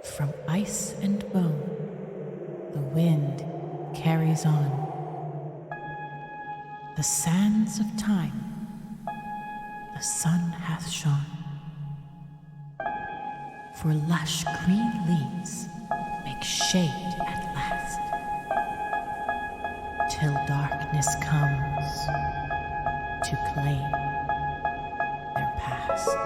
From ice and bone, the wind carries on. The sands of time, the sun hath shone. For lush green leaves make shade at last, till darkness comes to claim their past.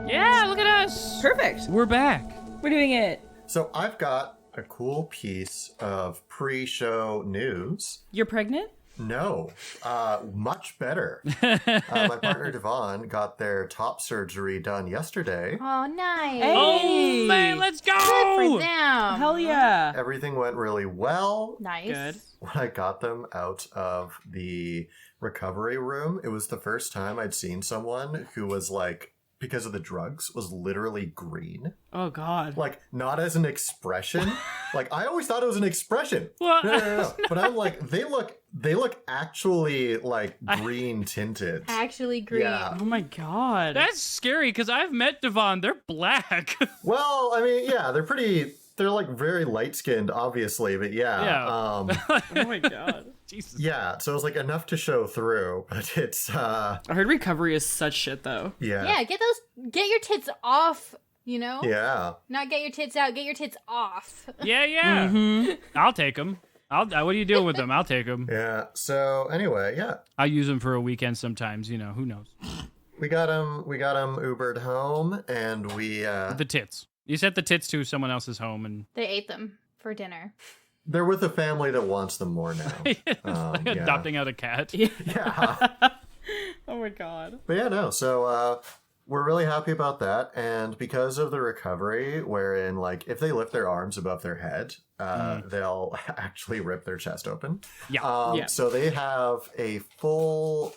Yeah, look at us. Perfect. We're back. We're doing it. So I've got a cool piece of pre-show news. You're pregnant? No, much better. My partner Devon got their top surgery done yesterday. Oh, nice. Hey. Oh, man, let's go. Good for them. Hell yeah. Everything went really well. Nice. Good. When I got them out of the recovery room, it was the first time I'd seen someone who was like, because of the drugs, was literally green. Oh, God. Like, not as an expression. Like, I always thought it was an expression. What? No. But I'm like, they look actually like green tinted. Actually green. Yeah. Oh, my God. That's scary because I've met Devon. They're black. Well, I mean, yeah, they're like very light skinned, obviously, but yeah. Yeah. Oh, my God. Jesus. Yeah, so it was like enough to show through, but it's I heard recovery is such shit, though. yeah. Yeah, get your tits off, you know? Yeah. Not get your tits out, get your tits off. Yeah. Mm-hmm. I'll take them. What are you doing with them? I'll take them. Yeah. So anyway, yeah. I'll use them for a weekend sometimes. You know, who knows? We got him Ubered home, and we The tits. You sent the tits to someone else's home, and They ate them for dinner. they're with a family that wants them more now. it's like yeah. adopting out a cat. Yeah. Oh, my God. But yeah, no. So we're really happy about that, and because of the recovery, wherein like if they lift their arms above their head, they'll actually rip their chest open. Yeah. Yeah. So they have a full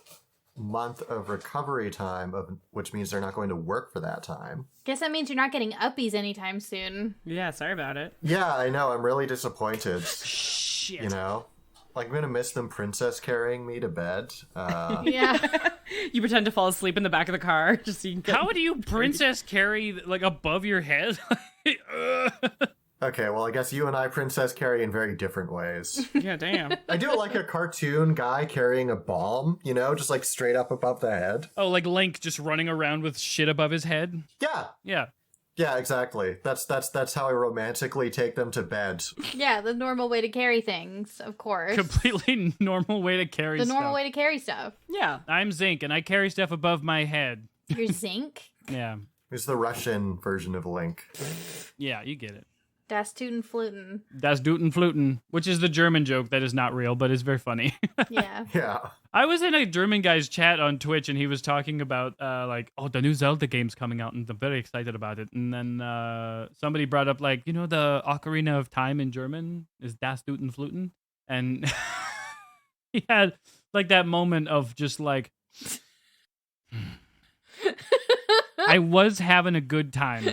month of recovery time, which means they're not going to work for that time. Guess that means you're not getting uppies anytime soon. Yeah, sorry about it. Yeah, I know. I'm really disappointed. Shit. You know, like I'm gonna miss them princess carrying me to bed. Yeah. You pretend to fall asleep in the back of the car just so you can get... How do you princess carry like above your head? Okay, well, I guess you and I princess carry in very different ways. Yeah, damn. I do like a cartoon guy carrying a bomb, you know, just like straight up above the head. Oh, like Link just running around with shit above his head? Yeah. Yeah. Yeah, exactly. That's how I romantically take them to bed. Yeah, the normal way to carry things, of course. Completely normal way to carry The stuff. normal way to carry stuff. Yeah. I'm Zinc, and I carry stuff above my head. Your zinc. Yeah. It's the Russian version of Link. Yeah, you get it. Das Tuten Fluten. Das Duten Fluten, which is the German joke that is not real, but is very funny. Yeah. Yeah. I was in a German guy's chat on Twitch, and he was talking about, the new Zelda game's coming out, and I'm very excited about it. And then somebody brought up, like, you know, the Ocarina of Time in German is Das Duten Fluten? And he had, like, that moment of just, like... I was having a good time.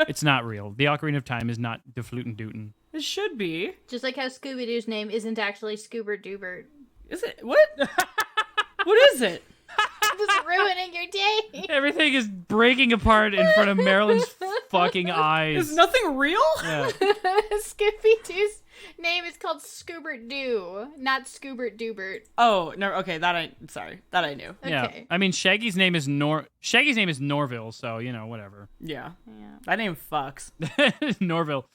It's not real. The Ocarina of Time is not the Fluten Duten. It should be. Just like how Scooby-Doo's name isn't actually Scoobert Doobert. Is it? What? What is it? Just ruining your day. Everything is breaking apart in front of Marilyn's fucking eyes. Is nothing real? Yeah. Scooby-Doo's name is called Scoobert Doo, not Scoobert Doobert. Oh, no, okay, that I knew. Yeah. Okay. I mean, Shaggy's name is Norville, so, you know, whatever. Yeah. Yeah. That name fucks. Norville.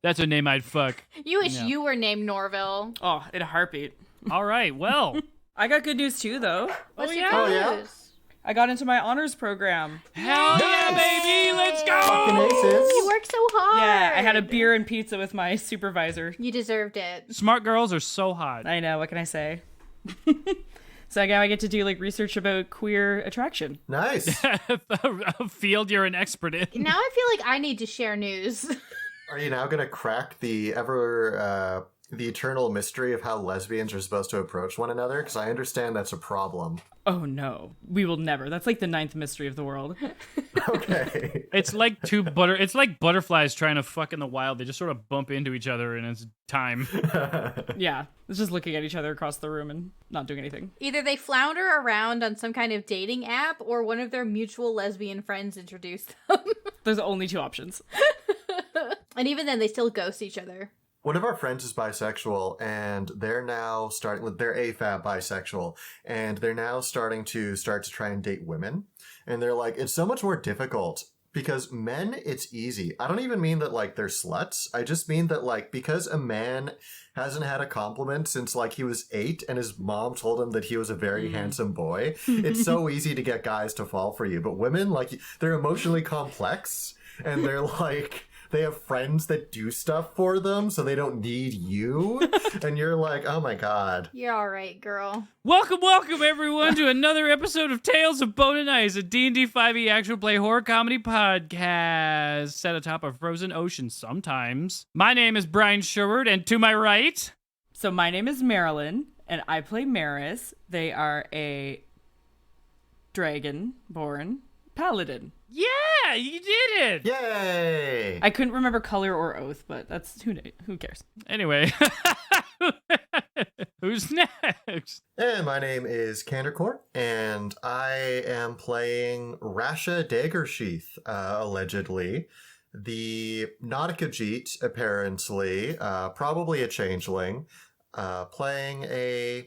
That's a name I'd fuck. You wish Yeah. you were named Norville. Oh, in a heartbeat. All right, well. I got good news too, though. What's yeah? your Oh, yeah? news? I got into my honors program. Hell yeah, baby! Let's Fucking go! aces. You worked so hard. Yeah, I had a beer and pizza with my supervisor. You deserved it. Smart girls are so hot. I know, what can I say? So now I get to do like research about queer attraction. Nice. A field you're an expert in. Now I feel like I need to share news. Are you now gonna crack the eternal mystery of how lesbians are supposed to approach one another? Because I understand that's a problem. Oh no, we will never. That's like the 9th mystery of the world. Okay. It's like it's like butterflies trying to fuck in the wild. They just sort of bump into each other and it's time. Yeah, it's just looking at each other across the room and not doing anything. Either they flounder around on some kind of dating app or one of their mutual lesbian friends introduced them. There's only 2 options. And even then, they still ghost each other. One of our friends is bisexual, and they're now they're AFAB bisexual, and they're now starting to try and date women. And they're like, it's so much more difficult because men, it's easy. I don't even mean that like they're sluts. I just mean that like, because a man hasn't had a compliment since like he was 8 and his mom told him that he was a very handsome boy, it's so easy to get guys to fall for you. But women, like, they're emotionally complex, and they're like, they have friends that do stuff for them, so they don't need you. And you're like, oh my god. You're all right, girl. Welcome, everyone, to another episode of Tales of Bone and Ice, a D&D 5e actual play horror comedy podcast set atop a frozen ocean sometimes. My name is Brian Sherwood, and to my right... So my name is Marilyn, and I play Meris. They are a dragon-born paladin. Yeah, you did it! Yay! I couldn't remember color or oath, but that's who cares. Anyway, who's next? And my name is CandorCore, and I am playing Raesha Daggersheath, allegedly. The Nautica Jeet, apparently, probably a changeling, playing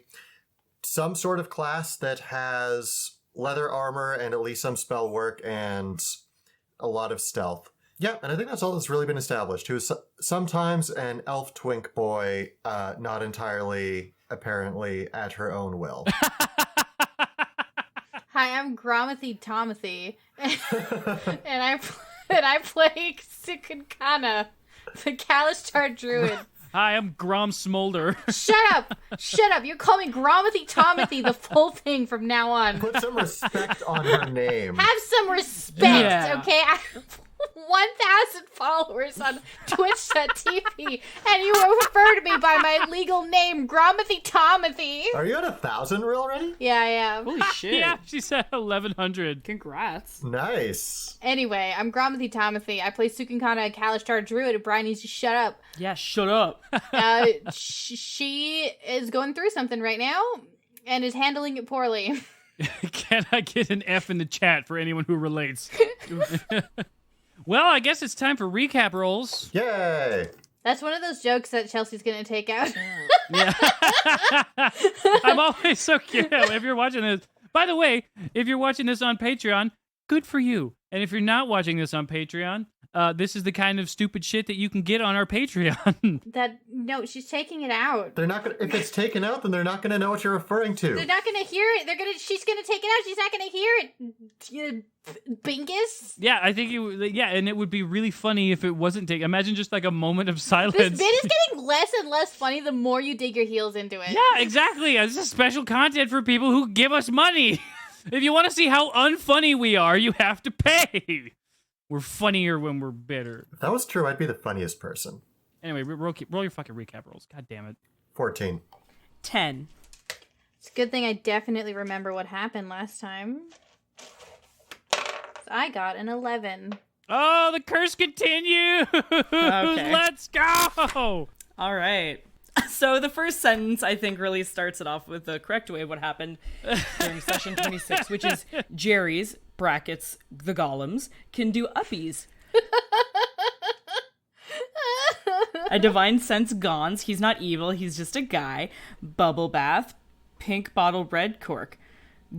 some sort of class that has leather armor and at least some spell work and a lot of stealth. Yeah, and I think that's all that's really been established. Who's sometimes an elf twink boy, not entirely, apparently, at her own will. Hi, I'm Gromathy Tomathy, and I play Cukunkana, the Kalishtar druid. Hi, I'm Grom Smolder. Shut up! You call me Gromathy Tomathy the full thing from now on. Put some respect on her name. Have some respect, Yeah. okay? I have 1,000 followers on Twitch.tv, and you refer to me by my legal name, Gromathy Tomathy. Are you at 1,000 already? Yeah, I am. Holy shit. Yeah, she said 1,100. Congrats. Nice. Anyway, I'm Gromathy Tomathy. I play Cukunkana, a Kalishtar druid, and Brian needs to shut up. Yeah, shut up. She is going through something right now, and is handling it poorly. Can I get an F in the chat for anyone who relates? Well, I guess it's time for recap rolls. Yay! That's one of those jokes that Chelsea's gonna take out. Yeah. I'm always so cute. If you're watching this, by the way, if you're watching this on Patreon, good for you. And if you're not watching this on Patreon, this is the kind of stupid shit that you can get on our Patreon. No, she's taking it out. They're not gonna. If it's taken out, then they're not gonna know what you're referring to. They're not gonna hear it. She's gonna take it out. She's not gonna hear it. You Bingus. Yeah, I think and it would be really funny if it wasn't taken. Imagine just like a moment of silence. This bit is getting less and less funny the more you dig your heels into it. Yeah, exactly. This is special content for people who give us money. If you want to see how unfunny we are, you have to pay. We're funnier when we're bitter. If that was true, I'd be the funniest person. Anyway, roll your fucking recap rolls. God damn it. 14. 10. It's a good thing I definitely remember what happened last time. I got an 11. Oh, the curse continues. Okay. Let's go. All right. So the first sentence, I think, really starts it off with the correct way of what happened during session 26, which is Jerry's, brackets, the golems, can do uppies. A divine sense gons. He's not evil. He's just a guy. Bubble bath. Pink bottle red cork.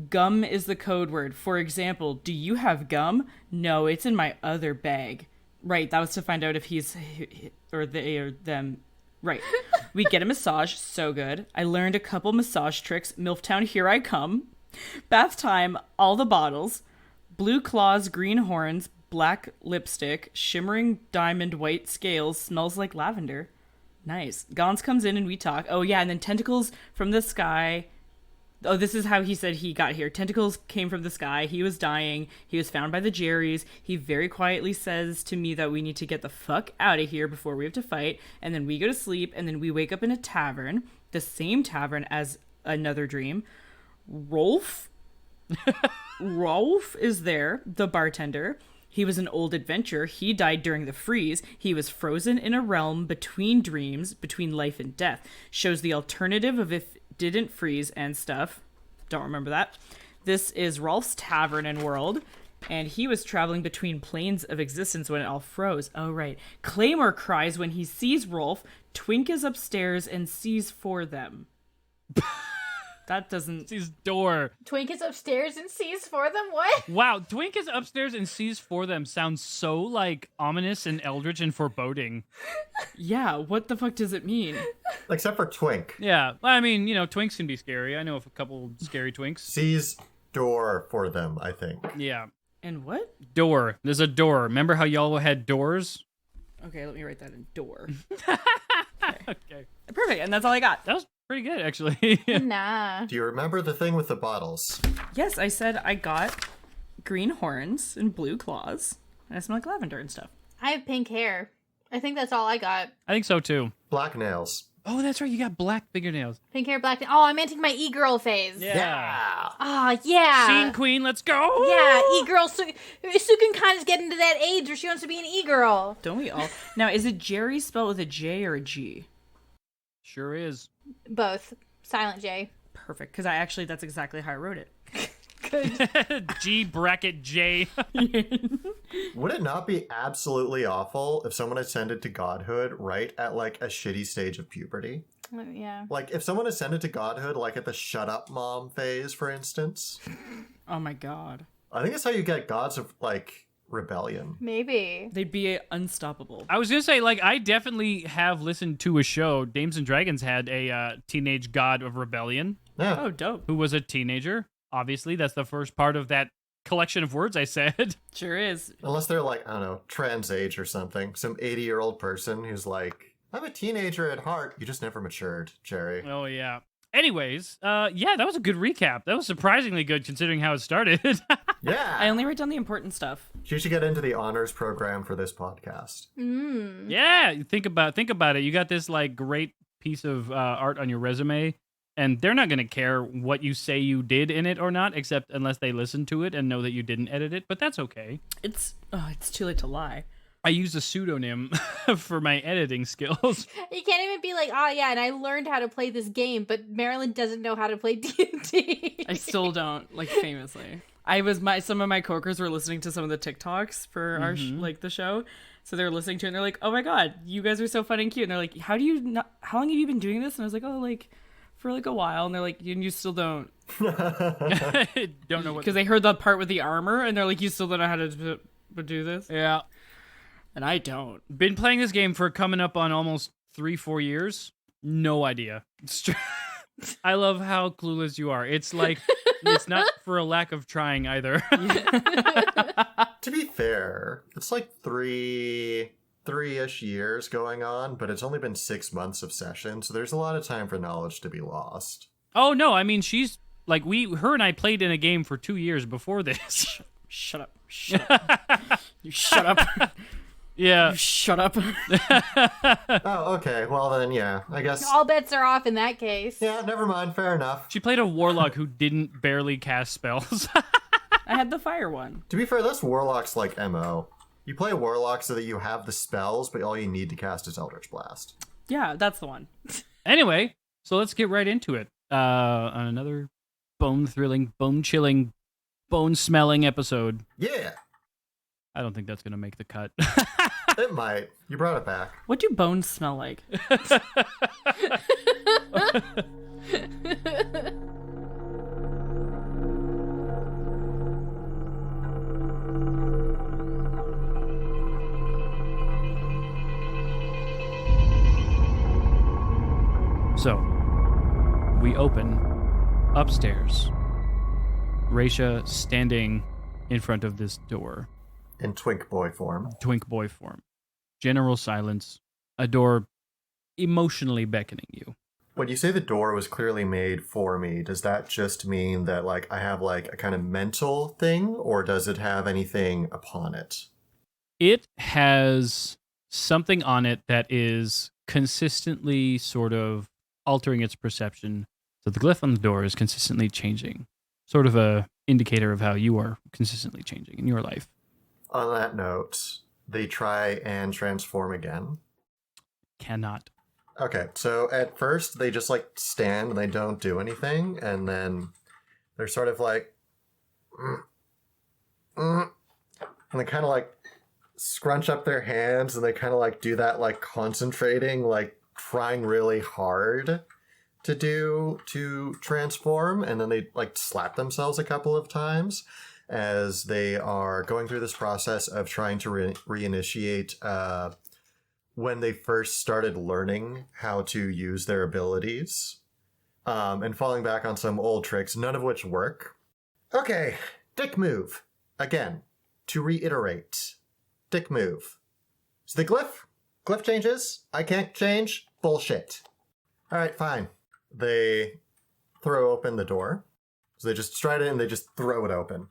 Gum is the code word. For example, do you have gum? No, it's in my other bag. Right, that was to find out if he's or they or them. Right. We get a massage, so good. I learned a couple massage tricks. Milftown, here I come. Bath time, all the bottles. Blue claws, green horns, black lipstick, shimmering diamond white scales, smells like lavender. Nice. Gons comes in and we talk. Oh yeah, and then tentacles from the sky. Oh, this is how he said he got here. Tentacles came from the sky. He was dying. He was found by the Jerrys. He very quietly says to me that we need to get the fuck out of here before we have to fight. And then we go to sleep, and then we wake up in a tavern, the same tavern as another dream. Rolf is there, the bartender. He was an old adventurer. He died during the freeze. He was frozen in a realm between dreams, between life and death. Shows the alternative of if didn't freeze and stuff. Don't remember that. This is Rolf's tavern and world, and he was traveling between planes of existence when it all froze. Oh, right. Claymore cries when he sees Rolf. Twink is upstairs and sees for them. That doesn't... Sees door. Twink is upstairs and sees for them? What? Wow, Twink is upstairs and sees for them sounds so, like, ominous and eldritch and foreboding. Yeah, what the fuck does it mean? Except for Twink. Yeah, I mean, you know, Twinks can be scary. I know of a couple scary Twinks. Sees door for them, I think. Yeah. And what? Door. There's a door. Remember how y'all had doors? Okay, let me write that in. Door. Okay. Perfect, and that's all I got. That was pretty good, actually. Nah. Do you remember the thing with the bottles? Yes, I said I got green horns and blue claws, and I smell like lavender and stuff. I have pink hair. I think that's all I got. I think so, too. Black nails. Oh, that's right. You got black fingernails. Pink hair, black. Oh, I'm entering my e-girl phase. Yeah. Oh, yeah. Scene queen, let's go. Yeah, e-girl. Cukunkana's getting to that age where she wants to be an e-girl. Don't we all? Now, is it Jerry spelled with a J or a G? Sure is. Both. Silent J. Perfect, because that's exactly how I wrote it. Good. G bracket J. Would it not be absolutely awful if someone ascended to godhood right at like a shitty stage of puberty? Yeah. Like if someone ascended to godhood like at the shut up mom phase, for instance. Oh my god. I think that's how you get gods of like rebellion. Maybe. They'd be unstoppable. I was going to say, like, I definitely have listened to a show. Dames and Dragons had a teenage god of rebellion. Yeah. Oh, dope. Who was a teenager. Obviously, that's the first part of that collection of words I said. Sure is. Unless they're like, I don't know, trans age or something. Some 80-year-old person who's like, I'm a teenager at heart. You just never matured, Jerry. Oh, yeah. Anyways, yeah, that was a good recap. That was surprisingly good considering how it started. Yeah. I only write down the important stuff. You should get into the honors program for this podcast. Yeah, think about it. You got this like great piece of art on your resume, and they're not going to care what you say you did in it or not, except unless they listen to it and know that you didn't edit it, but that's okay. It's too late to lie. I use a pseudonym for my editing skills. You can't even be like, oh yeah, and I learned how to play this game, but Marilyn doesn't know how to play D&D. I still don't, like, famously. Some of my coworkers were listening to some of the TikToks for our the show, so they were listening to it and they're like, "Oh my god, you guys are so funny and cute." And they're like, "How long have you been doing this?" And I was like, "Oh, like for like a while." And they're like, "You still don't Don't know what because they heard the part with the armor and they're like, "You still don't know how to do this?" Yeah. And I don't. Been playing this game for coming up on almost 3-4 years. No idea. I love how clueless you are. It's like, it's not for a lack of trying either. To be fair, it's like three-ish years going on, but it's only been 6 months of session, so there's a lot of time for knowledge to be lost. Oh, no, I mean, she's, like, her and I played in a game for 2 years before this. Shut up. You shut up. Yeah. You shut up. Oh, okay. Well, then, yeah. I guess... All bets are off in that case. Yeah, never mind. Fair enough. She played a warlock who didn't barely cast spells. I had the fire one. To be fair, that's Warlock's like MO. You play Warlock so that you have the spells, but all you need to cast is Eldritch Blast. Yeah, that's the one. Anyway, so let's get right into it. On another bone-thrilling, bone-chilling, bone-smelling episode. Yeah! I don't think that's going to make the cut. It might. You brought it back. What do bones smell like? So, we open upstairs. Raesha standing in front of this door. In twink boy form. Twink boy form. General silence. A door emotionally beckoning you. When you say the door was clearly made for me, does that just mean that I have a kind of mental thing, or does it have anything upon it? It has something on it that is consistently sort of altering its perception. So the glyph on the door is consistently changing. Sort of a indicator of how you are consistently changing in your life. On that note, they try and transform again. Cannot. Okay, so at first they just stand and they don't do anything, and then they're sort of and they kind of scrunch up their hands, and they kind of do that concentrating, trying really hard to transform, and then they slap themselves a couple of times as they are going through this process of trying to reinitiate when they first started learning how to use their abilities, and falling back on some old tricks, none of which work. Okay, dick move. Again, to reiterate, dick move. So the glyph changes. I can't change. Bullshit. All right, fine. They throw open the door. So they just stride in and they just throw it open.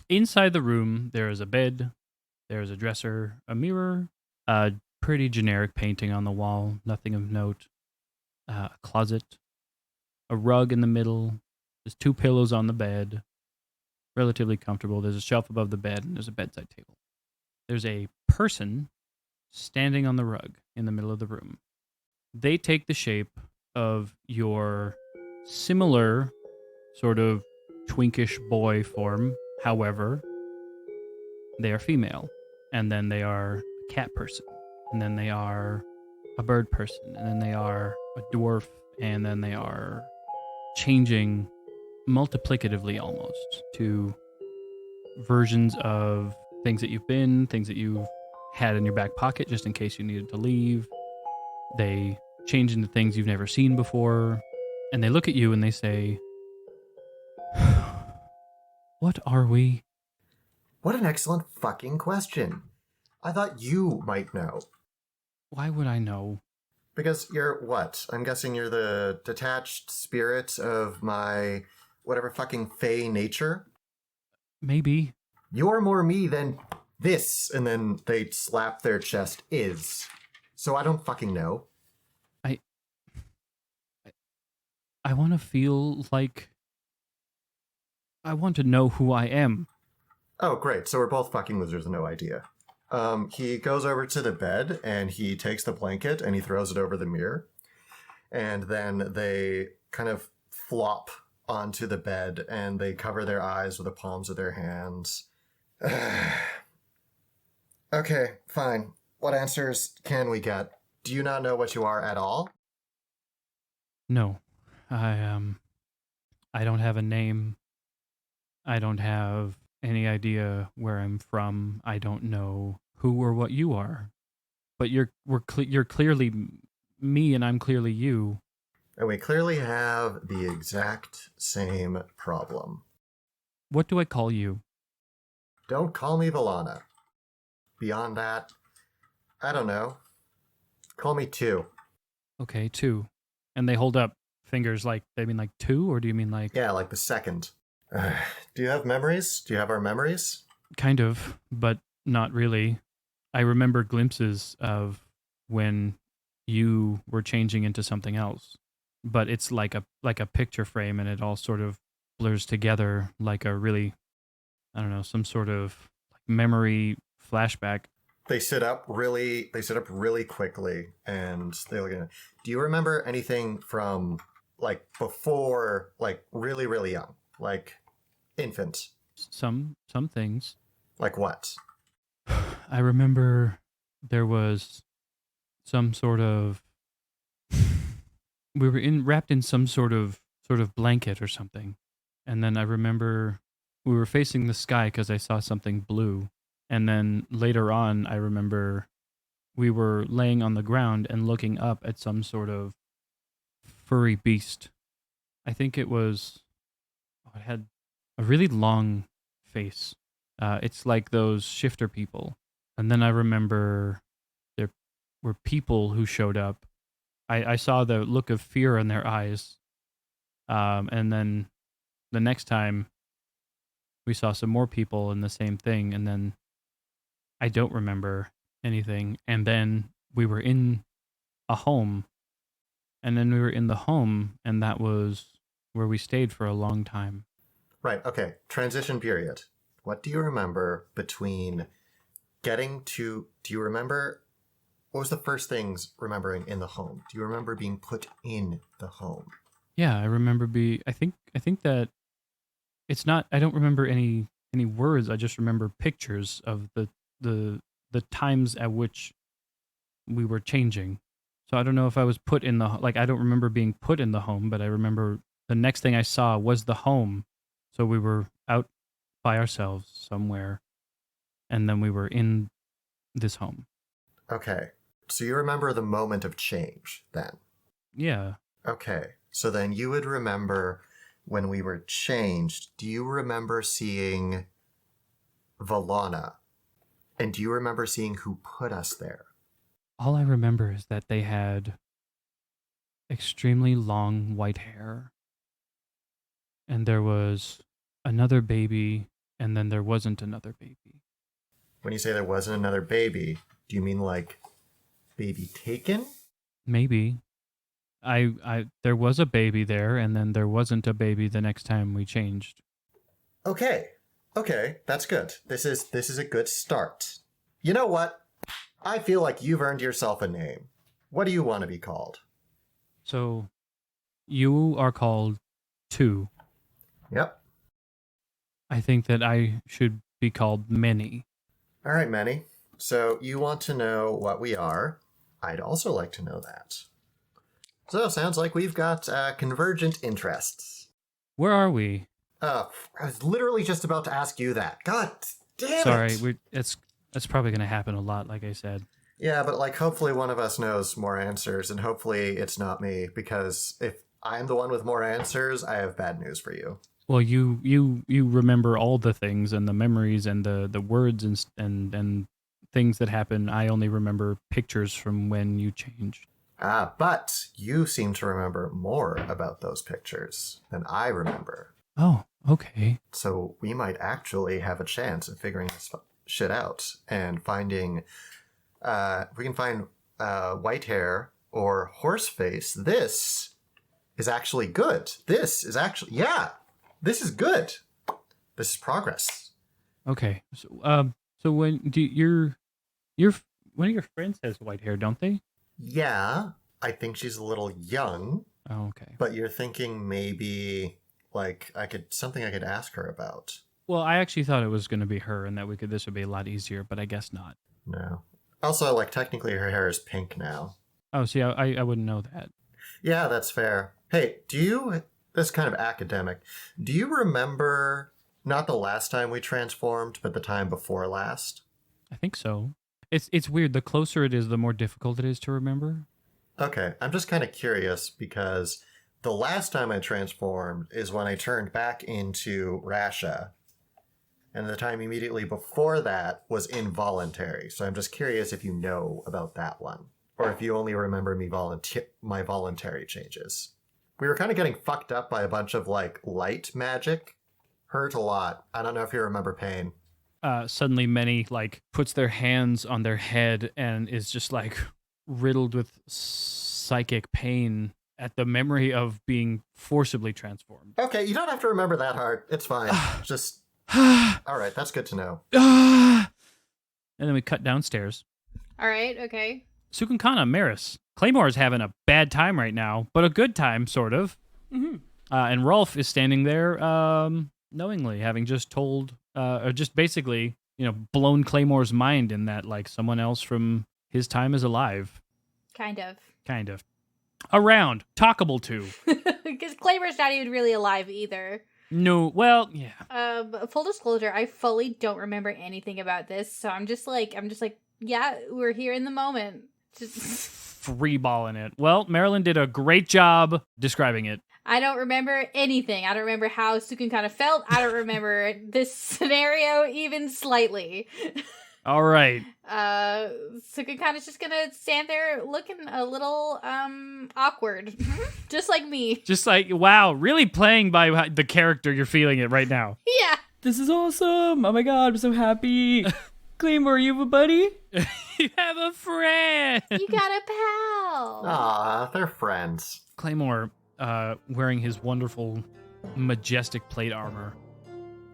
Inside the room, there is a bed, there is a dresser, a mirror, a pretty generic painting on the wall, nothing of note, a closet, a rug in the middle, there's 2 pillows on the bed, relatively comfortable. There's a shelf above the bed, and there's a bedside table. There's a person standing on the rug in the middle of the room. They take the shape of your similar sort of twinkish boy form. However, they are female, and then they are a cat person, and then they are a bird person, and then they are a dwarf, and then they are changing multiplicatively almost to versions of things that you've been, things that you've had in your back pocket just in case you needed to leave. They change into things you've never seen before, and they look at you and they say, "What are we?" What an excellent fucking question. I thought you might know. Why would I know? Because you're what? I'm guessing you're the detached spirit of my whatever fucking fey nature? Maybe. You're more me than this. And then they slap their chest is. So I don't fucking know. I want to feel like I want to know who I am. Oh, great. So we're both fucking losers with no idea. He goes over to the bed and he takes the blanket and he throws it over the mirror. And then they kind of flop onto the bed and they cover their eyes with the palms of their hands. Okay, fine. What answers can we get? Do you not know what you are at all? No. I don't have a name. I don't have any idea where I'm from. I don't know who or what you are. But you're clearly me and I'm clearly you. And we clearly have the exact same problem. What do I call you? Don't call me Valana. Beyond that, I don't know. Call me 2. Okay, 2. And they hold up fingers they mean 2, or do you mean Yeah, the second. Do you have memories? Do you have our memories? Kind of, but not really. I remember glimpses of when you were changing into something else, but it's like a picture frame, and it all sort of blurs together like a really, I don't know, some sort of memory flashback. They sit up really quickly, and they look at it. Do you remember anything from before, really, really young, infant? Some things. Like what? I remember there was some sort of we were wrapped in some sort of blanket or something, and then I remember we were facing the sky because I saw something blue, and then later on I remember we were laying on the ground and looking up at some sort of furry beast. I think it was. It had a really long face. It's like those shifter people. And then I remember there were people who showed up. I saw the look of fear in their eyes. And then the next time we saw some more people in the same thing. And then I don't remember anything. And then we were in a home. And then we were in the home. And that was where we stayed for a long time. Right, okay. Transition period. What do you remember between getting to... Do you remember... What was the first things remembering in the home? Do you remember being put in the home? Yeah, I remember I think that it's not... I don't remember any words. I just remember pictures of the times at which we were changing. So I don't know if I was put in the... Like, I don't remember being put in the home, but I remember the next thing I saw was the home. So we were out by ourselves somewhere, and then we were in this home. Okay. So you remember the moment of change then? Yeah. Okay. So then you would remember when we were changed. Do you remember seeing Valana? And do you remember seeing who put us there? All I remember is that they had extremely long white hair. And there was another baby, and then there wasn't another baby. When you say there wasn't another baby, do you mean like baby taken? Maybe. There was a baby there, and then there wasn't a baby the next time we changed. Okay, that's good. This is a good start. You know what? I feel like you've earned yourself a name. What do you want to be called? So, you are called 2. Yep. I think that I should be called Many. All right, Manny. So you want to know what we are. I'd also like to know that. So sounds like we've got convergent interests. Where are we? I was literally just about to ask you that. God damn Sorry, it! that's probably going to happen a lot, like I said. Yeah, but like hopefully one of us knows more answers, and hopefully it's not me, because if I'm the one with more answers, I have bad news for you. Well, you remember all the things and the memories and the words and things that happen. I only remember pictures from when you changed. But you seem to remember more about those pictures than I remember. Oh, okay. So we might actually have a chance of figuring this shit out and finding... we can find white hair or horse face. This is actually good. This is actually... Yeah! This is good. This is progress. Okay. So when one of your friends has white hair, don't they? Yeah, I think she's a little young. Oh, okay. But you're thinking maybe like I could ask her about. Well, I actually thought it was going to be her, and that this would be a lot easier, but I guess not. No. Also, like technically her hair is pink now. Oh, see, I wouldn't know that. Yeah, that's fair. Hey, this is kind of academic. Do you remember not the last time we transformed, but the time before last? I think so. It's weird. The closer it is, the more difficult it is to remember. Okay, I'm just kind of curious because the last time I transformed is when I turned back into Raesha. And the time immediately before that was involuntary. So I'm just curious if you know about that one. Or if you only remember my voluntary changes. We were kind of getting fucked up by a bunch of like light magic. Hurt a lot. I don't know if you remember pain. Suddenly Many like puts their hands on their head and is just like riddled with psychic pain at the memory of being forcibly transformed. Okay, you don't have to remember that hard. It's fine. Just... All right, that's good to know. And then we cut downstairs. All right, okay. Cukunkana, Meris. Claymore's having a bad time right now, but a good time, sort of. Mm-hmm. And Rolf is standing there knowingly, having just told, or just basically, blown Claymore's mind in that, like, someone else from his time is alive. Kind of. Around. Talkable to. Because Claymore's not even really alive either. No, well, yeah. Full disclosure, I fully don't remember anything about this, so I'm just like, yeah, we're here in the moment. freeballing it. Well, Marilyn did a great job describing it. I don't remember anything. I don't remember how Cukunkana felt. I don't remember this scenario even slightly. All right. Cukunkana's just gonna stand there looking a little awkward, just like me. Just like, wow, really playing by the character you're feeling it right now. Yeah. This is awesome. Oh my god, I'm so happy. Claymore, you have a buddy? You have a friend. You got a pal. Aw, they're friends. Claymore, wearing his wonderful, majestic plate armor,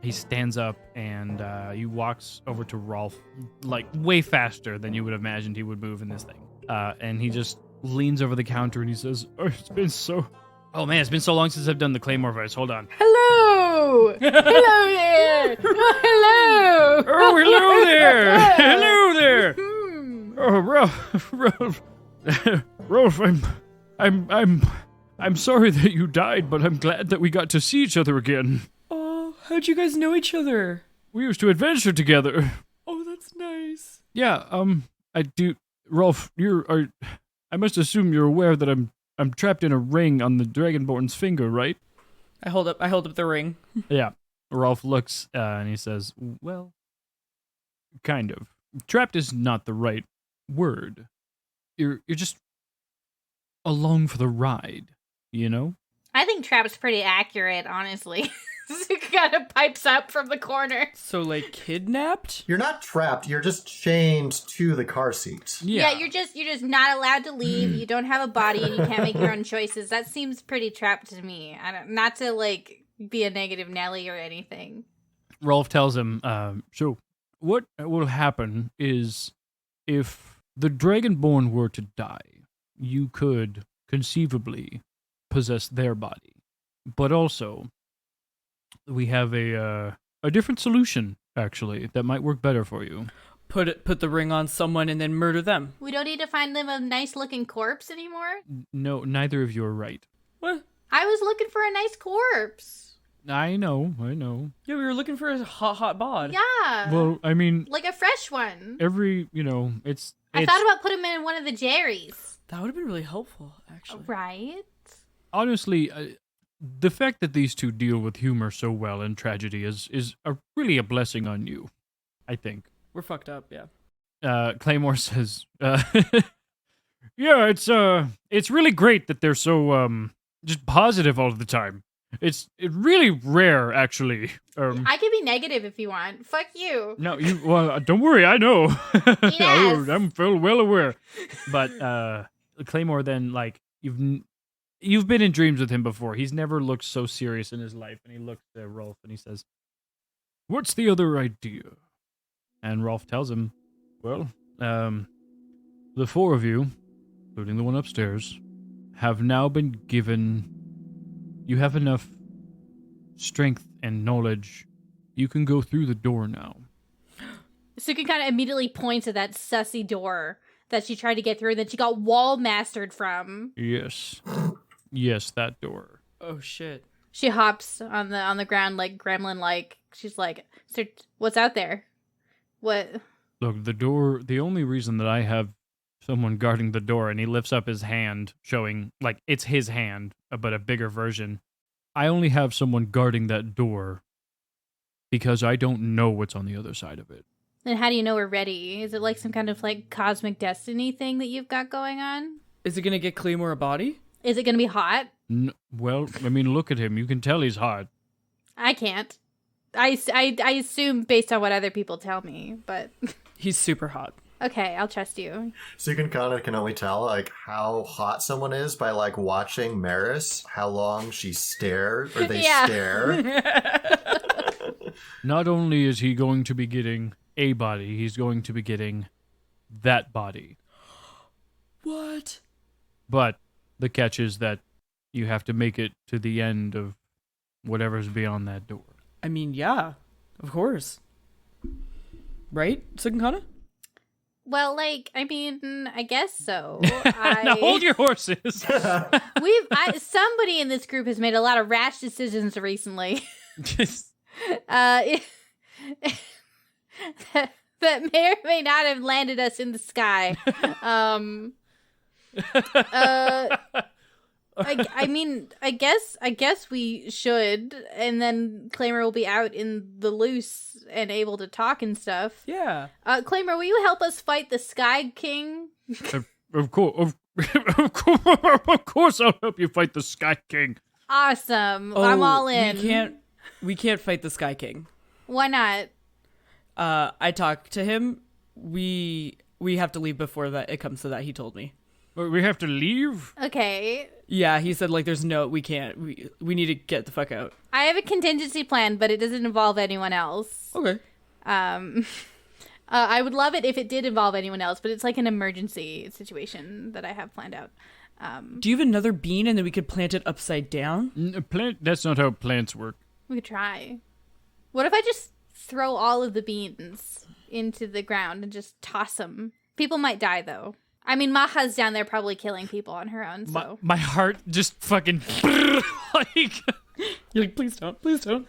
he stands up and he walks over to Rolf, like way faster than you would have imagined he would move in this thing. And he just leans over the counter and he says, it's been so long since I've done the Claymore voice. Hold on. Hello. Hello there. Hello. Oh, hello there. Hello there. Oh, Rolf, I'm sorry that you died, but I'm glad that we got to see each other again. Oh, how'd you guys know each other? We used to adventure together. Oh, that's nice. Yeah, I do. Rolf, I must assume you're aware that I'm trapped in a ring on the Dragonborn's finger, right? I hold up the ring. Yeah. Rolf looks and he says, well, kind of. Trapped is not the right word. You're just along for the ride, you know? I think Trap's pretty accurate, honestly. Cukunkana pipes up from the corner. So, like, kidnapped? You're not trapped. You're just chained to the car seat. Yeah, you're just not allowed to leave. You don't have a body, and you can't make your own choices. That seems pretty trapped to me. Not to like be a negative Nelly or anything. Rolf tells him, so what will happen is if the Dragonborn were to die, you could conceivably possess their body. But also, we have a different solution, actually, that might work better for you. Put the ring on someone and then murder them. We don't need to find them a nice-looking corpse anymore? No, neither of you are right. What? I was looking for a nice corpse. I know. Yeah, we were looking for a hot bod. Yeah. Well, I mean, like a fresh one. it's I thought about putting him in one of the Jerry's. That would have been really helpful, actually. Right? Honestly, the fact that these two deal with humor so well in tragedy is really a blessing on you, I think. We're fucked up, yeah. Claymore says, yeah, it's really great that they're so just positive all the time. It's really rare, actually. I can be negative if you want. Fuck you. No, don't worry, I know. Yes. I'm well aware. But Claymore, then, like, you've been in dreams with him before. He's never looked so serious in his life. And he looks at Rolf and he says, what's the other idea? And Rolf tells him, well, the four of you, including the one upstairs, have now been given... You have enough strength and knowledge. You can go through the door now. Cukunkana immediately points at that sussy door that she tried to get through and that she got wall mastered from. Yes. Yes, that door. Oh, shit. She hops on the ground like gremlin-like. She's like, "Sir, what's out there? What?" Look, the door, the only reason that I have someone guarding the door, and he lifts up his hand, showing, like, it's his hand, but a bigger version. I only have someone guarding that door because I don't know what's on the other side of it. Then how do you know we're ready? Is it like some kind of like cosmic destiny thing that you've got going on? Is it gonna get Claymore a body? Is it gonna be hot? Well, I mean, look at him. You can tell he's hot. I can't. I assume based on what other people tell me, but... He's super hot. Okay, I'll trust you. Cukunkana can only tell, like, how hot someone is by, like, watching Meris, how long she stares, or they stare. Not only is he going to be getting a body, he's going to be getting that body. What? But the catch is that you have to make it to the end of whatever's beyond that door. I mean, yeah, of course. Right, Cukunkana? Well, like, I mean, I guess so. Now hold your horses. Somebody in this group has made a lot of rash decisions recently. that may or may not have landed us in the sky. I guess we should, and then Claimer will be out in the loose and able to talk and stuff. Yeah. Claimer, will you help us fight the Sky King? Of course, of course, I'll help you fight the Sky King. Awesome. I'm all in. We can't fight the Sky King. Why not? I talked to him. We have to leave before that it comes to that, he told me. We have to leave? Okay. Yeah, he said, like, we can't. We need to get the fuck out. I have a contingency plan, but it doesn't involve anyone else. Okay. I would love it if it did involve anyone else, but it's like an emergency situation that I have planned out. Do you have another bean and then we could plant it upside down? That's not how plants work. We could try. What if I just throw all of the beans into the ground and just toss them? People might die, though. I mean, Maha's down there probably killing people on her own, so. My heart just fucking... like... You're like, please don't. Please don't.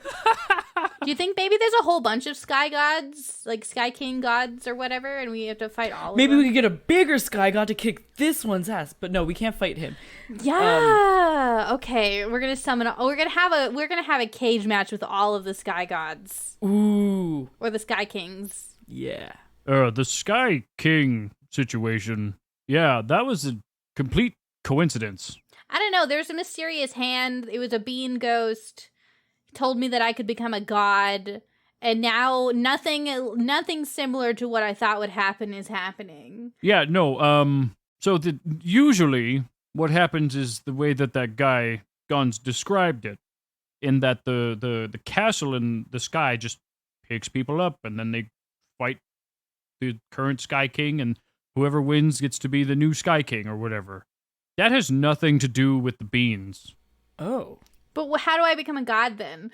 Do you think maybe there's a whole bunch of sky gods, like Sky King gods or whatever, and we have to fight all of them? Maybe we could get a bigger sky god to kick this one's ass, but no, we can't fight him. Yeah. Okay, we're gonna summon. We're gonna have a cage match with all of the sky gods. Ooh. Or the Sky Kings. Yeah. The Sky King situation. Yeah, that was a complete coincidence. I don't know. There's a mysterious hand. It was a bean ghost. Told me that I could become a god, and now nothing similar to what I thought would happen is happening. Yeah, no. So usually what happens is the way that guy Gons described it, in that the castle in the sky just picks people up, and then they fight the current Sky King, and whoever wins gets to be the new Sky King or whatever. That has nothing to do with the beans. Oh. But how do I become a god then?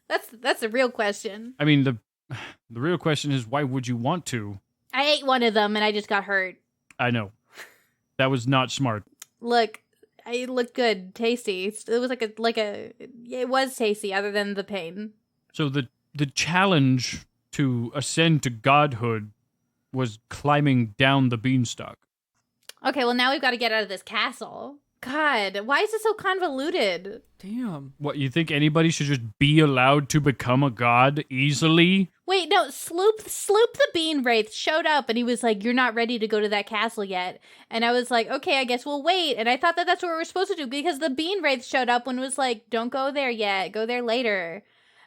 That's the real question. I mean, the real question is, why would you want to? I ate one of them and I just got hurt. I know. That was not smart. Look, it looked good, tasty. It was it was tasty other than the pain. So the challenge to ascend to godhood was climbing down the beanstalk. Okay, well now we've got to get out of this castle. God, why is it so convoluted? Damn. What, you think anybody should just be allowed to become a god easily? Wait, no, Sloop the Bean Wraith showed up and he was like, you're not ready to go to that castle yet. And I was like, okay, I guess we'll wait. And I thought that that's what we were supposed to do because the Bean Wraith showed up and was like, don't go there yet, go there later.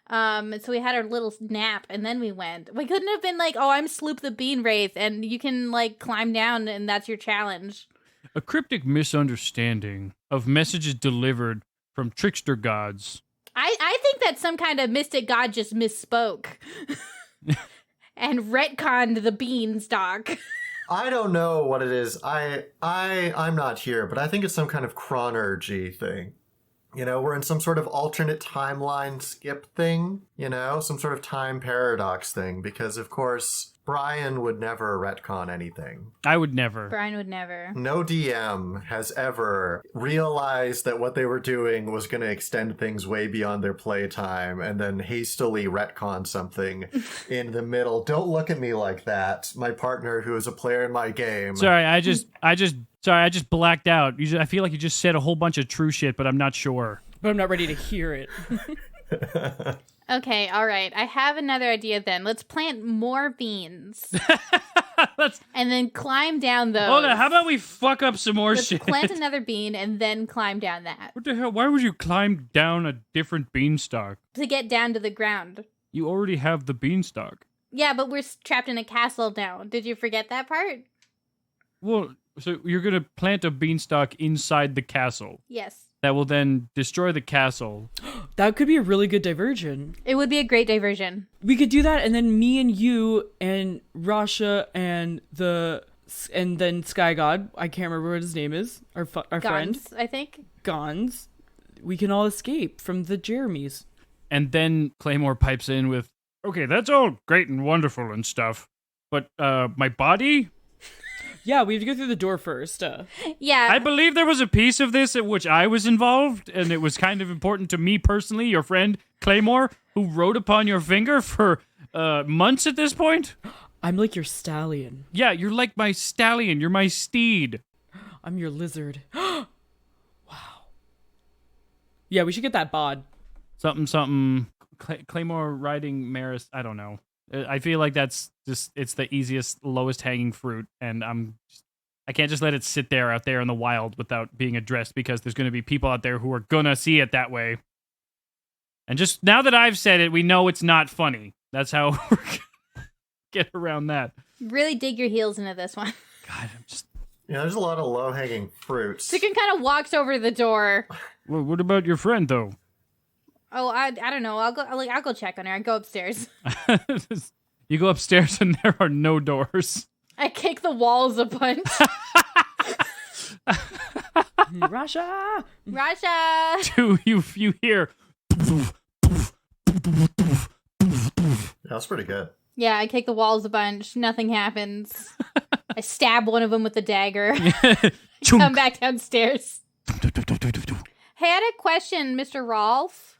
So we had our little nap and then we went. We couldn't have been like, oh, I'm Sloop the Bean Wraith and you can like climb down and that's your challenge. A cryptic misunderstanding of messages delivered from trickster gods. I think that some kind of mystic god just misspoke and retconned the beanstalk. I don't know what it is. I'm not here, but I think it's some kind of chronergy thing. You know, we're in some sort of alternate timeline skip thing, you know, some sort of time paradox thing, because of course, Brian would never retcon anything. I would never. Brian would never. No DM has ever realized that what they were doing was going to extend things way beyond their playtime and then hastily retcon something in the middle. Don't look at me like that, my partner who is a player in my game. Sorry, I just blacked out. I feel like you just said a whole bunch of true shit, but I'm not sure. But I'm not ready to hear it. Okay, all right. I have another idea then. Let's plant more beans. And then climb down those. Hold on, how about we fuck up some more shit? Plant another bean and then climb down that. What the hell? Why would you climb down a different beanstalk? To get down to the ground. You already have the beanstalk. Yeah, but we're trapped in a castle now. Did you forget that part? Well, so you're going to plant a beanstalk inside the castle. Yes. That will then destroy the castle. That could be a really good diversion. It would be a great diversion. We could do that, and then me and you and Raesha and then Sky God, I can't remember what his name is, our friend. Gons, I think. Gons. We can all escape from the Jeremys. And then Claymore pipes in with, okay, that's all great and wonderful and stuff, but my body? Yeah, we have to go through the door first. Yeah. I believe there was a piece of this at which I was involved, and it was kind of important to me personally, your friend Claymore, who wrote upon your finger for months at this point? I'm like your stallion. Yeah, you're like my stallion. You're my steed. I'm your lizard. Wow. Yeah, we should get that bod. Something. Claymore riding Meris. I don't know. I feel like that's just, it's the easiest, lowest hanging fruit. And I can't just let it sit there out there in the wild without being addressed, because there's going to be people out there who are going to see it that way. And just now that I've said it, we know it's not funny. That's how we're going to get around that. Really dig your heels into this one. God, I'm just... Yeah, there's a lot of low-hanging fruits. Cukunkana walks over to the door. Well, what about your friend, though? Oh, I don't know. I'll go check on her. I go upstairs. You go upstairs and there are no doors. I kick the walls a bunch. Raesha! Raesha! You hear... That's pretty good. Yeah, I kick the walls a bunch. Nothing happens. I stab one of them with the dagger. Come back downstairs. Hey, I had a question, Mr. Rolf.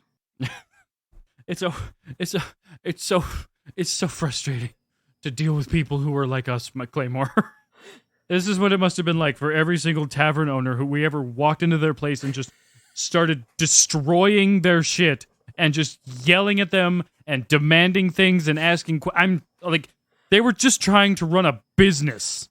It's so frustrating to deal with people who are like us, Claymore. This is what it must have been like for every single tavern owner who we ever walked into their place and just started destroying their shit and just yelling at them and demanding things and asking. I'm like, they were just trying to run a business,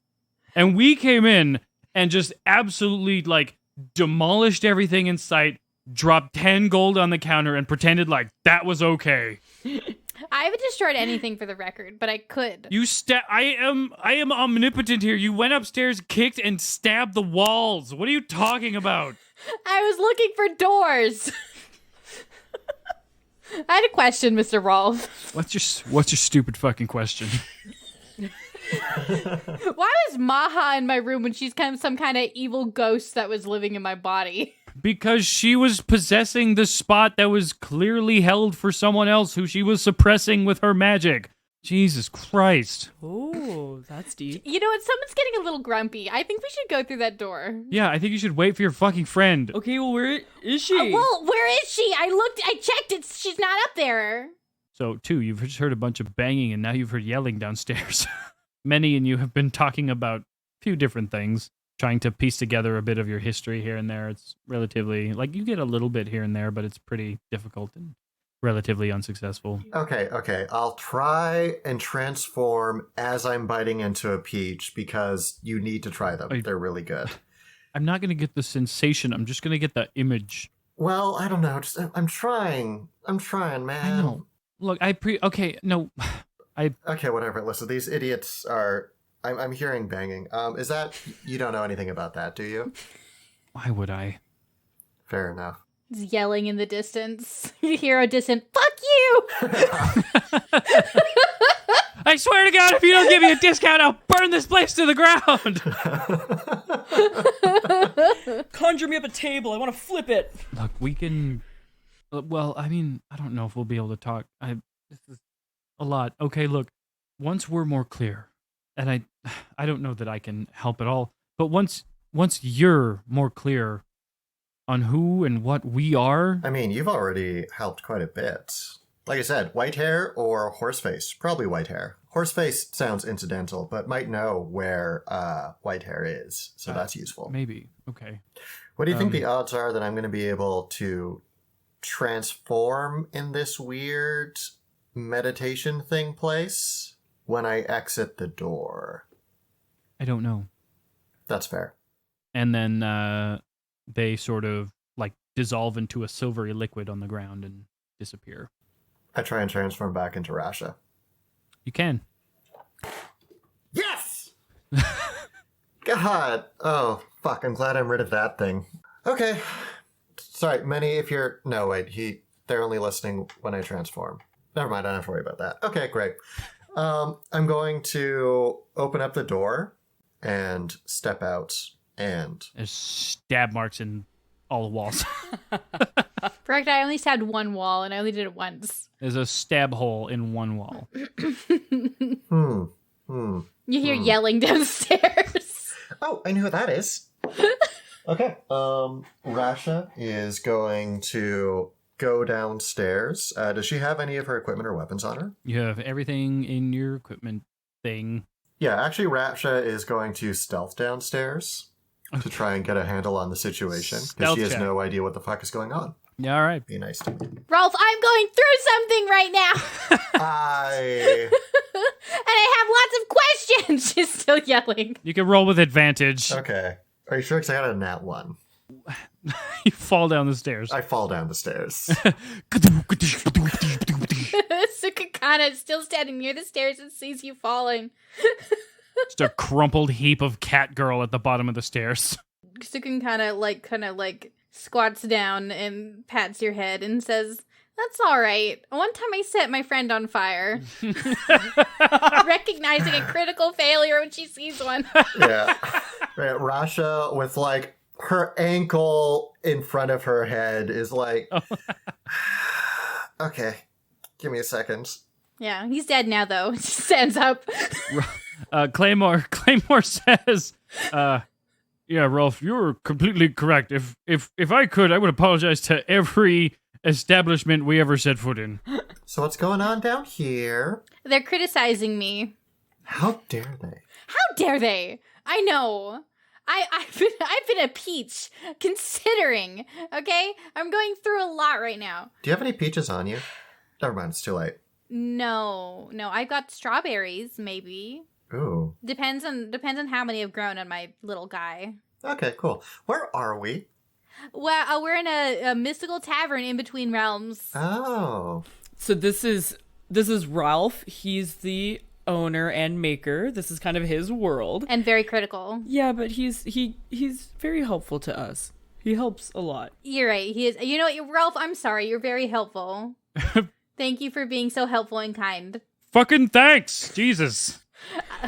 and we came in and just absolutely like demolished everything in sight, dropped 10 gold on the counter, and pretended like that was okay. I haven't destroyed anything for the record, but I could. I am omnipotent here. You went upstairs, kicked, and stabbed the walls. What are you talking about? I was looking for doors. I had a question, Mr. Rolf. What's your stupid fucking question? Why was Maha in my room when she's kind of some kind of evil ghost that was living in my body? Because she was possessing the spot that was clearly held for someone else who she was suppressing with her magic. Jesus Christ. Oh, that's deep. You know what? Someone's getting a little grumpy. I think we should go through that door. Yeah, I think you should wait for your fucking friend. Okay, well, where is she? Well, where is she? I checked. She's not up there. So, 2, you've just heard a bunch of banging, and now you've heard yelling downstairs. Many and you have been talking about a few different things, trying to piece together a bit of your history here and there. It's relatively, like, you get a little bit here and there, but it's pretty difficult and relatively unsuccessful. Okay. I'll try and transform as I'm biting into a peach, because you need to try them. They're really good. I'm not going to get the sensation. I'm just going to get the image. Well, I don't know. I'm trying, man. I know. Look, okay, no. Okay, whatever. Listen, these idiots are... I'm hearing banging. Is that... You don't know anything about that, do you? Why would I? Fair enough. It's yelling in the distance. You hear a distant, fuck you! I swear to God, if you don't give me a discount, I'll burn this place to the ground! Conjure me up a table. I want to flip it. Look, we can... Well, I mean, I don't know if we'll be able to talk. This is a lot. Okay, look, once we're more clear, and I don't know that I can help at all, but once you're more clear on who and what we are... I mean, you've already helped quite a bit. Like I said, white hair or horseface? Probably white hair. Horseface sounds incidental, but might know where white hair is, so that's useful. Maybe. Okay. What do you think the odds are that I'm going to be able to transform in this weird meditation thing place when I exit the door? I don't know. That's fair. And then they sort of like dissolve into a silvery liquid on the ground and disappear. I try and transform back into Raesha. You can. Yes! God. Oh, fuck. I'm glad I'm rid of that thing. Okay. Sorry, Minnie, if you're... No, wait. They're only listening when I transform. Never mind, I don't have to worry about that. Okay, great. I'm going to open up the door and step out and... There's stab marks in all the walls. Correct, I only stabbed one wall, and I only did it once. There's a stab hole in one wall. You hear yelling downstairs. Oh, I know who that is. Okay. Raesha is going to go downstairs. Does she have any of her equipment or weapons on her? You have everything in your equipment thing. Yeah, actually, Raesha is going to stealth downstairs to try and get a handle on the situation because Stealth she has check. no idea what the fuck is going on. Yeah, all right. Be nice to me. Rolf, I'm going through something right now. I... And I have lots of questions. She's still yelling. You can roll with advantage. Okay. Are you sure? Because I got a nat 1. You fall down the stairs. I fall down the stairs. Cukunkana is still standing near the stairs and sees you falling. Just a crumpled heap of cat girl at the bottom of the stairs. Cukunkana kind of squats down and pats your head and says, "That's all right. One time I set my friend on fire." Recognizing a critical failure when she sees one. Yeah. Right, Raesha with like her ankle in front of her head is like, okay, give me a second. Yeah, he's dead now though. She stands up. Claymore says, yeah, Rolf, you're completely correct. If I could, I would apologize to every establishment we ever set foot in. So what's going on down here? They're criticizing me. How dare they? How dare they? I know. I've been a peach, considering. Okay, I'm going through a lot right now. Do you have any peaches on you? Never mind, it's too late. No, I got strawberries. Maybe Ooh. depends on how many have grown on my little guy. Okay, cool. Where are we? Well, we're in a mystical tavern in between realms. Oh. So this is Ralph. He's the owner and maker. This is kind of his world. And very critical. Yeah, but he's very helpful to us. He helps a lot. You're right. He is. You know what, Ralph? I'm sorry. You're very helpful. Thank you for being so helpful and kind. Fucking thanks, Jesus.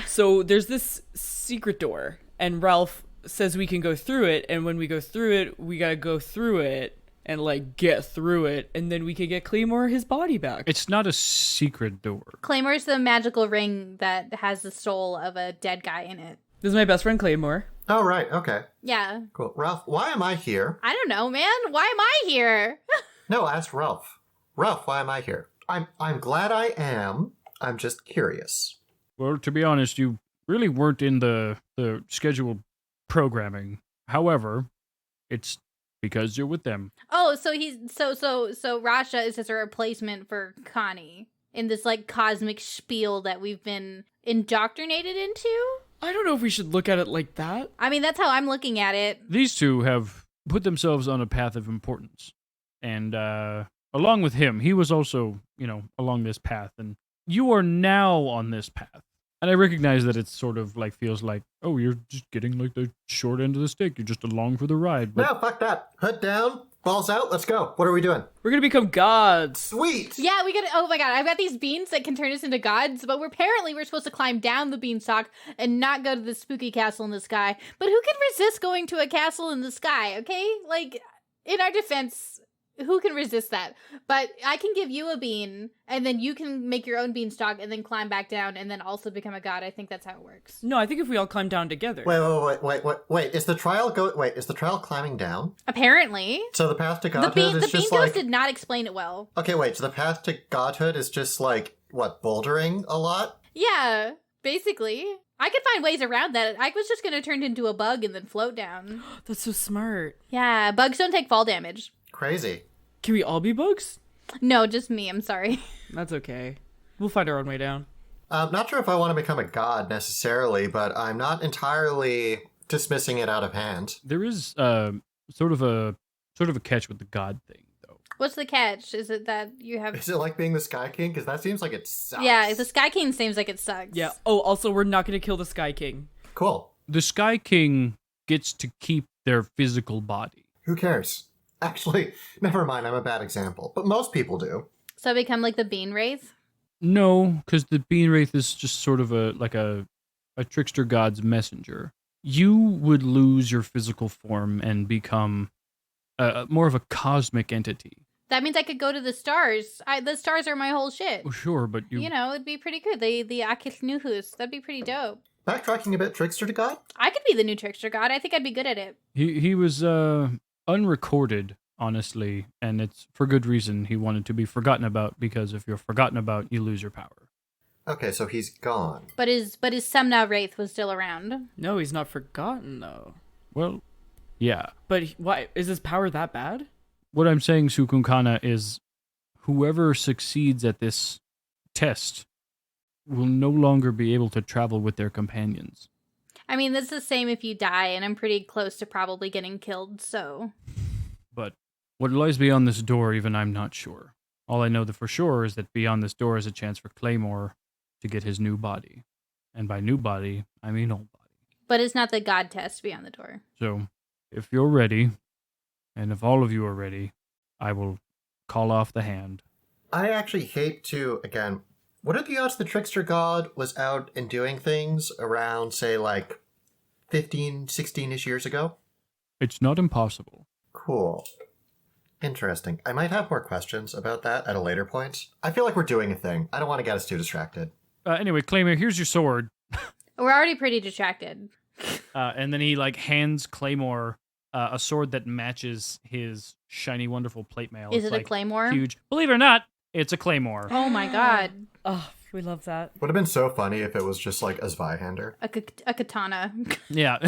So there's this secret door, and Ralph says we can go through it, and when we go through it, we gotta go through it and get through it, and then we can get Claymore his body back. It's not a secret door. Claymore's the magical ring that has the soul of a dead guy in it. This is my best friend Claymore. Oh, right. Okay. Yeah. Cool. Ralph, why am I here? I don't know, man. Why am I here? No, ask Ralph. Ralph, why am I here? I'm glad I am. I'm just curious. Well, to be honest, you really weren't in the scheduled programming. However, it's because you're with them. Oh, so so Raesha is just a replacement for Connie in this cosmic spiel that we've been indoctrinated into? I don't know if we should look at it like that. I mean, that's how I'm looking at it. These two have put themselves on a path of importance. And along with him, he was also, along this path. And you are now on this path. And I recognize that it's sort of feels like, oh, you're just getting the short end of the stick. You're just along for the ride. But No, fuck that. Hood down, balls out, let's go. What are we doing? We're gonna become gods. Sweet! Yeah, we gotta. Oh my god, I've got these beans that can turn us into gods, but we're supposed to climb down the beanstalk and not go to the spooky castle in the sky. But who can resist going to a castle in the sky? Okay, in our defense, who can resist that? But I can give you a bean, and then you can make your own beanstalk, and then climb back down, and then also become a god. I think that's how it works. No, I think if we all climb down together. Wait. Is the trial climbing down? Apparently, So the path to the godhood bean is just ghost did not explain it well. Okay, wait, so the path to godhood is just bouldering a lot? Yeah, basically. I could find ways around that. I was just gonna turn into a bug and then float down. That's so smart. Yeah, bugs don't take fall damage. Crazy. Can we all be bugs? No, just me. I'm sorry. That's okay. We'll find our own way down. I'm not sure if I want to become a god necessarily, but I'm not entirely dismissing it out of hand. there is sort of a catch with the god thing, though. What's the catch? Is it that you have... Is it like being the Sky King? Because that seems like it sucks. Yeah, the Sky King seems like it sucks. Yeah. Oh, also, we're not gonna kill the Sky King. Cool. The Sky King gets to keep their physical body. Who cares? Actually, never mind, I'm a bad example. But most people do. So I become like the Bean Wraith? No, because the Bean Wraith is just sort of a trickster god's messenger. You would lose your physical form and become more of a cosmic entity. That means I could go to the stars. The stars are my whole shit. Oh, sure, but You know, it'd be pretty good. The Akisnuhus. That'd be pretty dope. Backtracking a bit, trickster to god? I could be the new trickster god. I think I'd be good at it. he was unrecorded honestly, and it's for good reason. He wanted to be forgotten about, because if you're forgotten about, you lose your power. Okay, so he's gone. But his Semna Wraith was still around. No, he's not forgotten, though. Well, yeah. But why? Is his power that bad? What I'm saying, Cukunkana, is whoever succeeds at this test will no longer be able to travel with their companions. I mean, that's the same if you die, and I'm pretty close to probably getting killed, so... But what lies beyond this door, even I'm not sure. All I know that for sure is that beyond this door is a chance for Claymore to get his new body. And by new body, I mean old body. But it's not the god test beyond the door. So, if you're ready, and if all of you are ready, I will call off the hand. I actually hate to, again, what are the odds the trickster god was out and doing things around, say, like 15, 16-ish years ago? It's not impossible. Cool. Interesting. I might have more questions about that at a later point. I feel like we're doing a thing. I don't want to get us too distracted. Anyway, Claymore, here's your sword. We're already pretty distracted. And then he hands Claymore a sword that matches his shiny, wonderful plate mail. Is it's it a claymore? Huge. Believe it or not, it's a Claymore. Oh my god. Oh, we love that. Would have been so funny if it was just like a Zweihander. A katana. Yeah.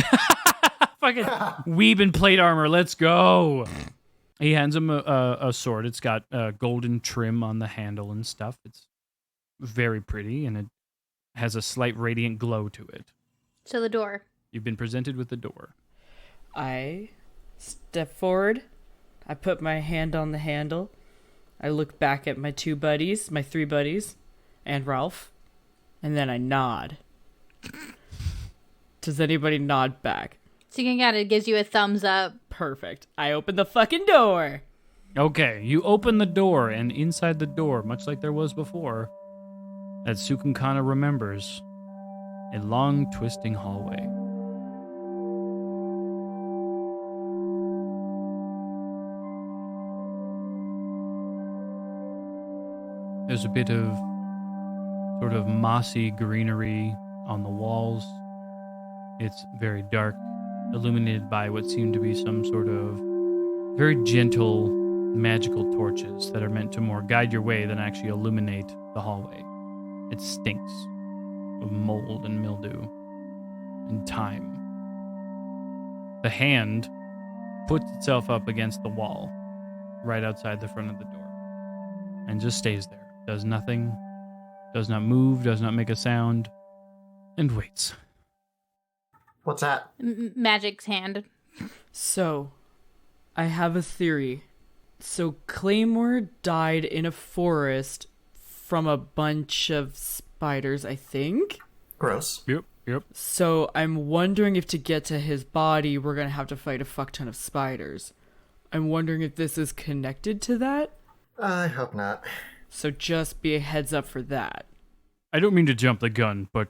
Fucking weeb and plate armor. Let's go. He hands him a sword. It's got golden trim on the handle and stuff. It's very pretty, and it has a slight radiant glow to it. So the door. You've been presented with the door. I step forward. I put my hand on the handle. I look back at my three buddies, and Ralph, and then I nod. Does anybody nod back? Cukunkana gives you a thumbs up. Perfect. I open the fucking door. Okay, you open the door, and inside the door, much like there was before, as Cukunkana remembers, a long, twisting hallway. There's a bit of sort of mossy greenery on the walls. It's very dark, illuminated by what seem to be some sort of very gentle, magical torches that are meant to more guide your way than actually illuminate the hallway. It stinks of mold and mildew and time. The hand puts itself up against the wall right outside the front of the door and just stays there. Does nothing, does not move, does not make a sound, and waits. What's that? Magic's hand. So, I have a theory. So, Claymore died in a forest from a bunch of spiders, I think? Gross. Yep. So, I'm wondering if to get to his body, we're gonna have to fight a fuck ton of spiders. I'm wondering if this is connected to that? I hope not. So just be a heads up for that. I don't mean to jump the gun, but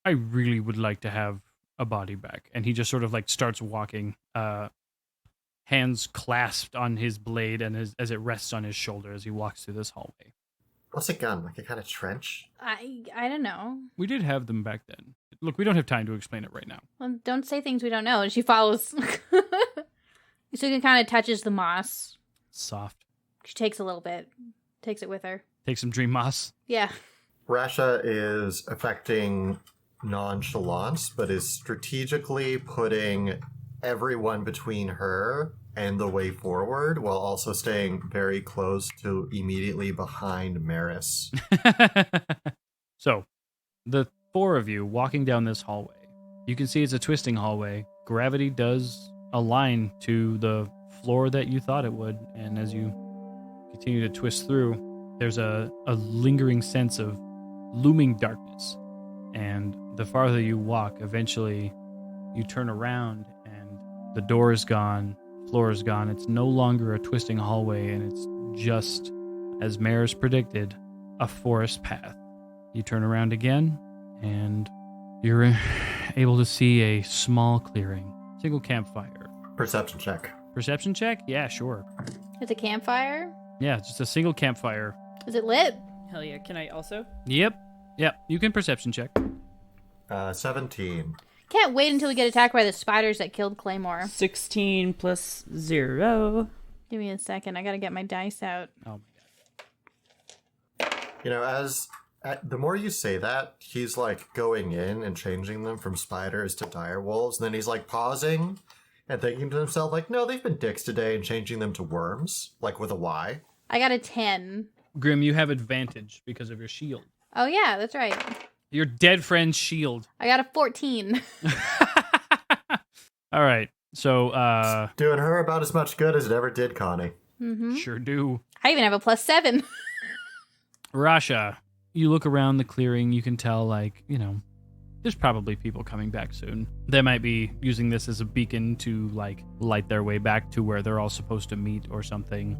I really would like to have a body back. And he just sort of starts walking, hands clasped on his blade and as it rests on his shoulder as he walks through this hallway. What's a gun? Like a kind of trench? I don't know. We did have them back then. Look, we don't have time to explain it right now. Well, don't say things we don't know. And she follows. Cukunkana touches the moss. Soft. She takes a little bit. Takes it with her. Take some dream moss. Yeah. Raesha is affecting nonchalance, but is strategically putting everyone between her and the way forward, while also staying very close to immediately behind Meris. So, the four of you walking down this hallway. You can see it's a twisting hallway. Gravity does align to the floor that you thought it would, and as you continue to twist through, there's a lingering sense of looming darkness. And the farther you walk, eventually you turn around and the door is gone, floor is gone. It's no longer a twisting hallway, and it's just, as Meris predicted, a forest path. You turn around again, and you're able to see a small clearing. Single campfire. Perception check. Perception check? Yeah, sure. It's a campfire. Yeah, it's just a single campfire. Is it lit? Hell yeah, can I also? Yep, you can perception check. 17. Can't wait until we get attacked by the spiders that killed Claymore. 16 plus 0. Give me a second. I gotta get my dice out. Oh As the more you say that, he's like going in and changing them from spiders to direwolves, and then he's like pausing and thinking to himself, like, no, they've been dicks today, and changing them to worms, like with a Y. I got a 10. Grim, you have advantage because of your shield. Oh, yeah, that's right. Your dead friend's shield. I got a 14. All right. So, Doing her about as much good as it ever did Connie. Mm-hmm. Sure do. I even have a +7. Raesha, you look around the clearing, you can tell, like, there's probably people coming back soon. They might be using this as a beacon to, like, light their way back to where they're all supposed to meet or something.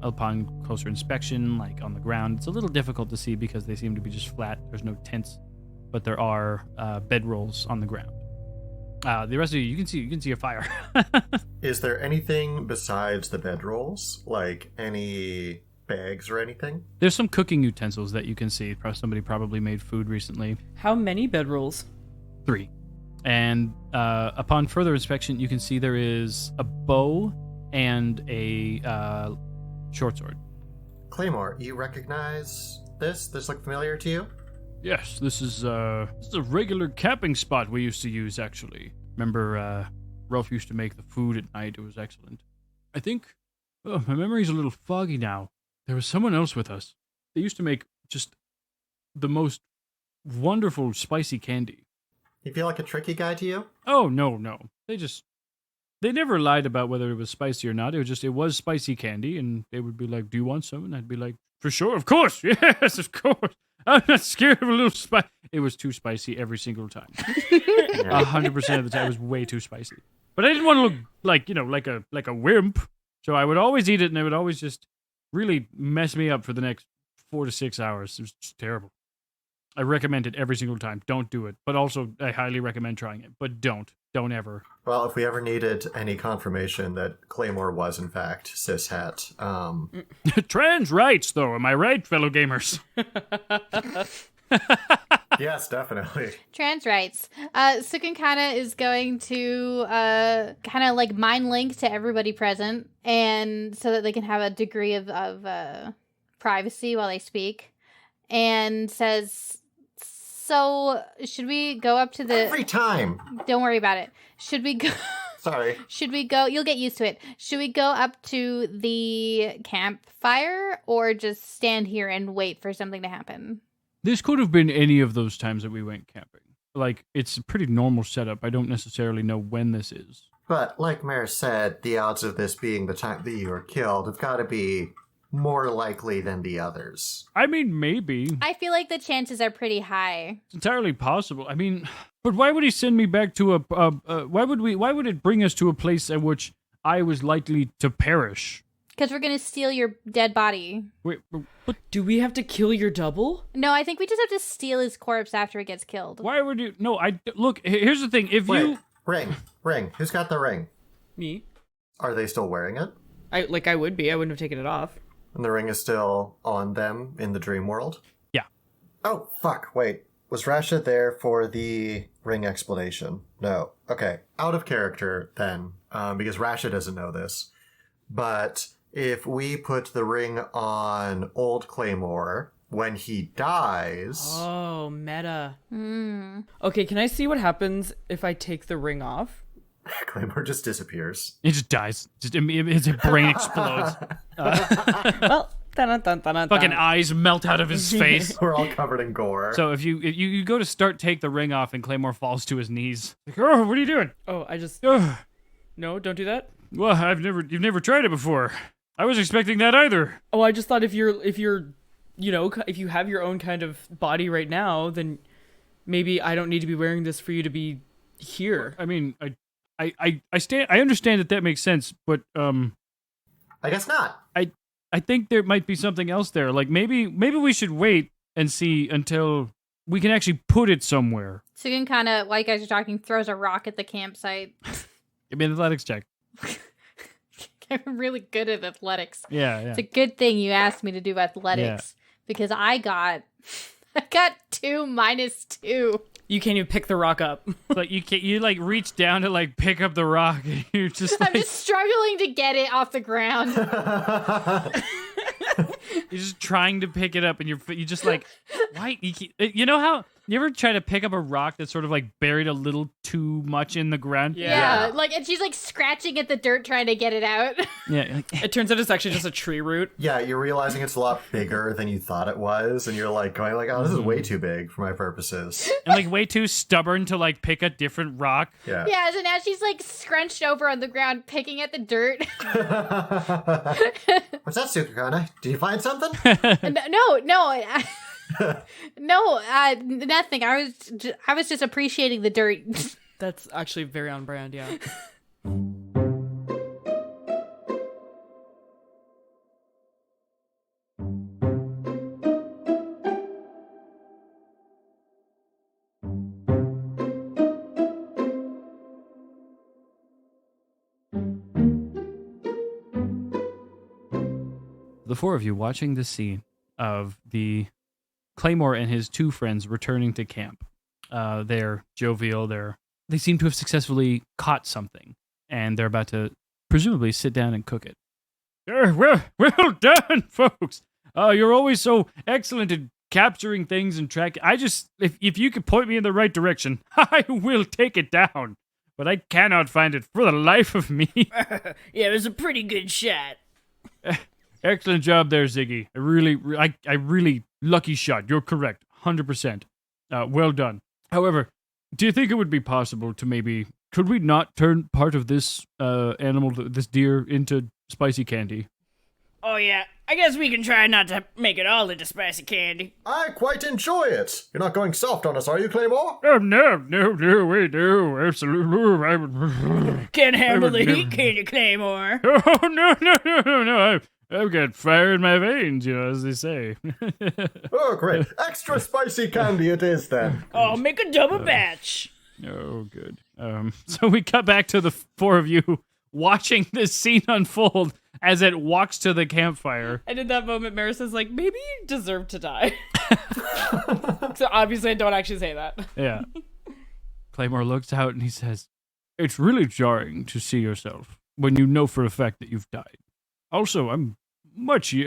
Upon closer inspection, like on the ground, it's a little difficult to see because they seem to be just flat. There's no tents, but there are bedrolls on the ground. The rest of you can see a fire. Is there anything besides the bedrolls? Like any bags or anything? There's some cooking utensils that you can see. Somebody probably made food recently. How many bedrolls? 3. And upon further inspection, you can see there is a bow and a short sword. Claymore, you recognize this? This look familiar to you? Yes, this is a regular camping spot we used to use, actually. Remember, Rolf used to make the food at night. It was excellent. I think, my memory's a little foggy now. There was someone else with us. They used to make just the most wonderful spicy candy. You feel like a tricky guy to you? Oh, no. They never lied about whether it was spicy or not. It was spicy candy, and they would be like, do you want some? And I'd be like, for sure, of course, yes, of course. I'm not scared of a little spice. It was too spicy every single time. 100% of the time, it was way too spicy. But I didn't want to look like a wimp, so I would always eat it, and it would always just really mess me up for the next 4 to 6 hours. It was just terrible. I recommend it every single time. Don't do it. But also, I highly recommend trying it. But don't. Don't ever. Well, if we ever needed any confirmation that Claymore was, in fact, cishet, Trans rights, though. Am I right, fellow gamers? yes, definitely. Trans rights. Cukunkana is going to kind of like mind link to everybody present, and so that they can have a degree of privacy while they speak, and says, so should we go up to the... Every time! Don't worry about it. Should we go... Sorry. Should we go... You'll get used to it. Should we go up to the campfire or just stand here and wait for something to happen? This could have been any of those times that we went camping. Like, it's a pretty normal setup. I don't necessarily know when this is. But, like Meris said, the odds of this being the time that you were killed have got to be more likely than the others. I mean, maybe. I feel like the chances are pretty high. It's entirely possible. I mean, but why would he send me back to why would it bring us to a place at which I was likely to perish? Because we're going to steal your dead body. Wait, but Do we have to kill your double? No, I think we just have to steal his corpse after it gets killed. why would you? No, look, here's the thing. If Wait, you... ring. Who's got the ring? Me? Are they still wearing it? I would be. I wouldn't have taken it off. And the ring is still on them in the dream world? Yeah. Oh, fuck, wait. Was Raesha there for the ring explanation? No. Okay, out of character then, because Raesha doesn't know this. But if we put the ring on old Claymore, when he dies... Oh, meta. Mm. Okay, can I see what happens if I take the ring off? Claymore just disappears. He just dies. His brain explodes. Well, dun-dun-dun-dun-dun. Fucking eyes melt out of his face. We're all covered in gore. So if you go to take the ring off and Claymore falls to his knees. Like, oh, what are you doing? Oh, I just... Oh, No, don't do that. well, you've never tried it before. I was expecting that either. Oh, I just thought if you're, if you have your own kind of body right now, then maybe I don't need to be wearing this for you to be here. I mean, I understand that makes sense, but I guess not. I think there might be something else there. Like maybe we should wait and see until we can actually put it somewhere. Cukunkana, while you guys are talking, throws a rock at the campsite. Give me an athletics check. I'm really good at athletics. Yeah. It's a good thing you asked me to do athletics because I got 2 minus 2. You can't even pick the rock up. Like you like reach down to like pick up the rock, and you're just I'm just struggling to get it off the ground. you're just trying to pick it up, and you just like, why? You know how you ever try to pick up a rock that's sort of like buried a little too much in the ground? Yeah. Like, and she's like scratching at the dirt trying to get it out. Yeah. Like, It turns out it's actually just a tree root. Yeah, you're realizing it's a lot bigger than you thought it was, and you're like going like, oh, this is way too big for my purposes. and like way too stubborn to like pick a different rock. Yeah. Yeah, so now she's like scrunched over on the ground picking at the dirt. What's that, Cukunkana? Did you find something? No, nothing. I was just appreciating the dirt. That's actually very on brand, yeah. The four of you watching the scene of the Claymore and his two friends returning to camp. They're jovial. They seem to have successfully caught something, and they're about to presumably sit down and cook it. Well done, folks. You're always so excellent at capturing things and tracking. If you could point me in the right direction, I will take it down. But I cannot find it for the life of me. Yeah, it was a pretty good shot. Excellent job there, Ziggy. I really lucky shot. You're correct, 100%. Well done. However, do you think it would be possible to could we not turn part of this animal, this deer, into spicy candy? Oh, yeah. I guess we can try not to make it all into spicy candy. I quite enjoy it. You're not going soft on us, are you, Claymore? Oh, no, we do, absolutely. Can't handle the heat, can you, Claymore? Oh, no. I've got fire in my veins, as they say. Oh, great. Extra spicy candy it is, then. Oh, make a double batch. Oh, good. So we cut back to the four of you watching this scene unfold as it walks to the campfire. And in that moment, Meris is like, maybe you deserve to die. So obviously I don't actually say that. Yeah. Claymore looks out and he says, "It's really jarring to see yourself when you know for a fact that you've died. Also, I'm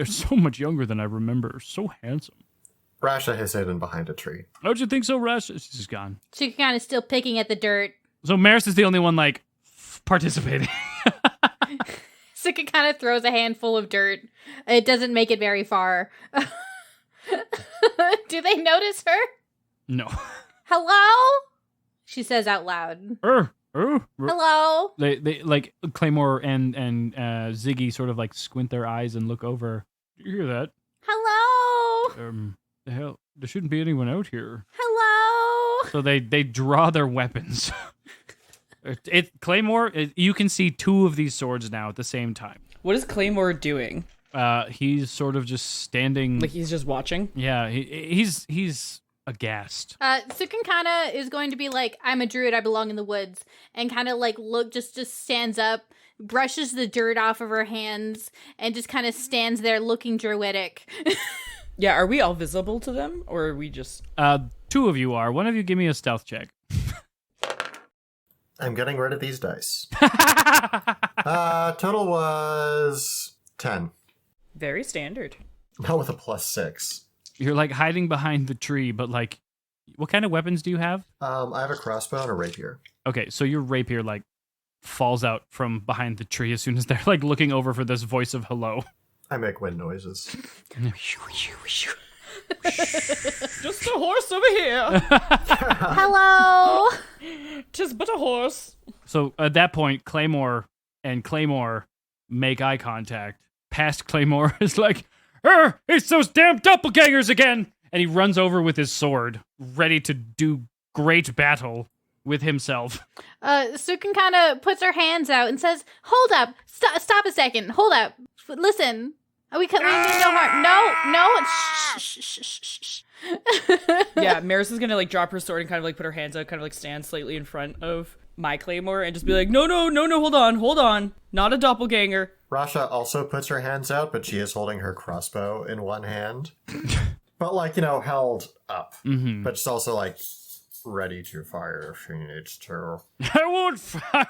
so much younger than I remember. So handsome." Raesha has hidden behind a tree. Don't you think so, Raesha? She's gone. She's kind of still picking at the dirt. So Meris is the only one, participating. Sika kind of throws a handful of dirt. It doesn't make it very far. Do they notice her? No. Hello? She says out loud. Hello? They Claymore and Ziggy sort of squint their eyes and look over. Do you hear that? Hello? The hell? There shouldn't be anyone out here. Hello? So they draw their weapons. Claymore, you can see two of these swords now at the same time. What is Claymore doing? He's sort of just standing. Like he's just watching? Yeah, he's aghast. Cukunkana is going to be like, I'm a druid, I belong in the woods. And kind of just stands up, brushes the dirt off of her hands, and just kind of stands there looking druidic. Yeah, are we all visible to them? Or are we just... Two of you are. One of you give me a stealth check. I'm getting rid of these dice. Total was 10. Very standard. Not with a +6. You're hiding behind the tree, but what kind of weapons do you have? I have a crossbow and a rapier. Okay, so your rapier falls out from behind the tree as soon as they're looking over for this voice of hello. I make wind noises. Just a horse over here. Hello? 'Tis but a horse. So at that point, Claymore make eye contact. Past Claymore is it's those damn doppelgangers again! And he runs over with his sword, ready to do great battle with himself. Sukin kind of puts her hands out and says, "Hold up! Stop a second! Hold up! Listen! We mean no harm. No! Shh. Yeah, Meris is gonna drop her sword and kind of put her hands out, kind of stand slightly in front of my Claymore and just be like, no, hold on. Not a doppelganger. Raesha also puts her hands out, but she is holding her crossbow in one hand. But held up. Mm-hmm. But it's also ready to fire if she needs to. I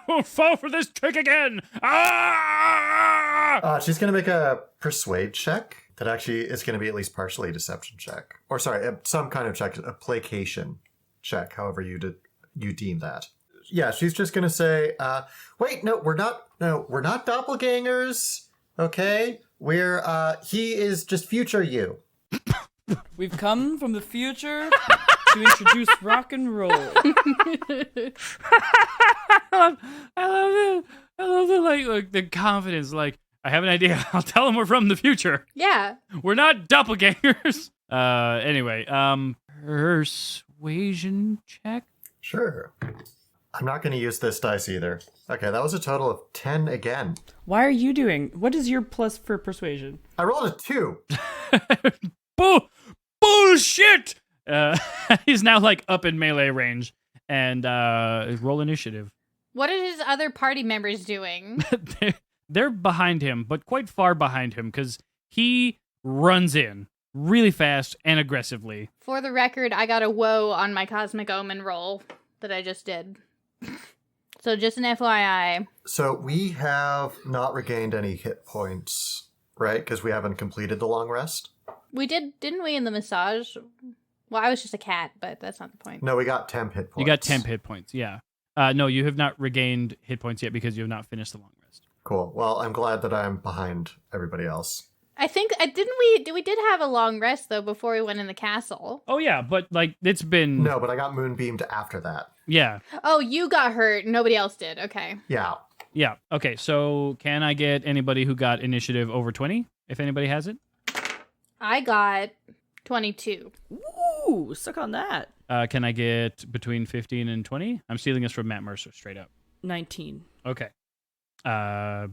won't fall for this trick again. Ah! She's going to make a persuade check that actually is going to be at least partially a deception check. Or sorry, some kind of check, a placation check, however you deem that. Yeah, she's just going to say, wait, no, we're not doppelgangers, okay? He is just future you. We've come from the future to introduce rock and roll. I love the like the confidence. Like, I have an idea. I'll tell him we're from the future. Yeah. We're not doppelgangers. Anyway, persuasion check. Sure. I'm not going to use this dice either. Okay, that was a total of 10 again. Why are you doing? What is your plus for persuasion? I rolled a 2. Bullshit! He's now like up in melee range and roll initiative. What are his other party members doing? They're behind him, but quite far behind him because he runs in really fast and aggressively. For the record, I got a woe on my Cosmic Omen roll that I just did. So just an FYI. So we have not regained any hit points, right? Because we haven't completed the long rest. We didn't we, in the massage? Well, I was just a cat, but that's not the point. No, we got 10 hit points. You got 10 hit points, yeah. No, you have not regained hit points yet because you have not finished the long rest. Cool. Well, I'm glad that I'm behind everybody else. I think we did have a long rest though before we went in the castle. Oh yeah, but like it's been No, but I got moonbeamed after that. Yeah. Oh, you got hurt. Nobody else did. Okay. Yeah. Yeah. Okay, so can I get anybody who got initiative over 20 if anybody has it? I got 22. Ooh, suck on that. Can I get between 15 and 20? I'm stealing this from Matt Mercer straight up. 19. Okay.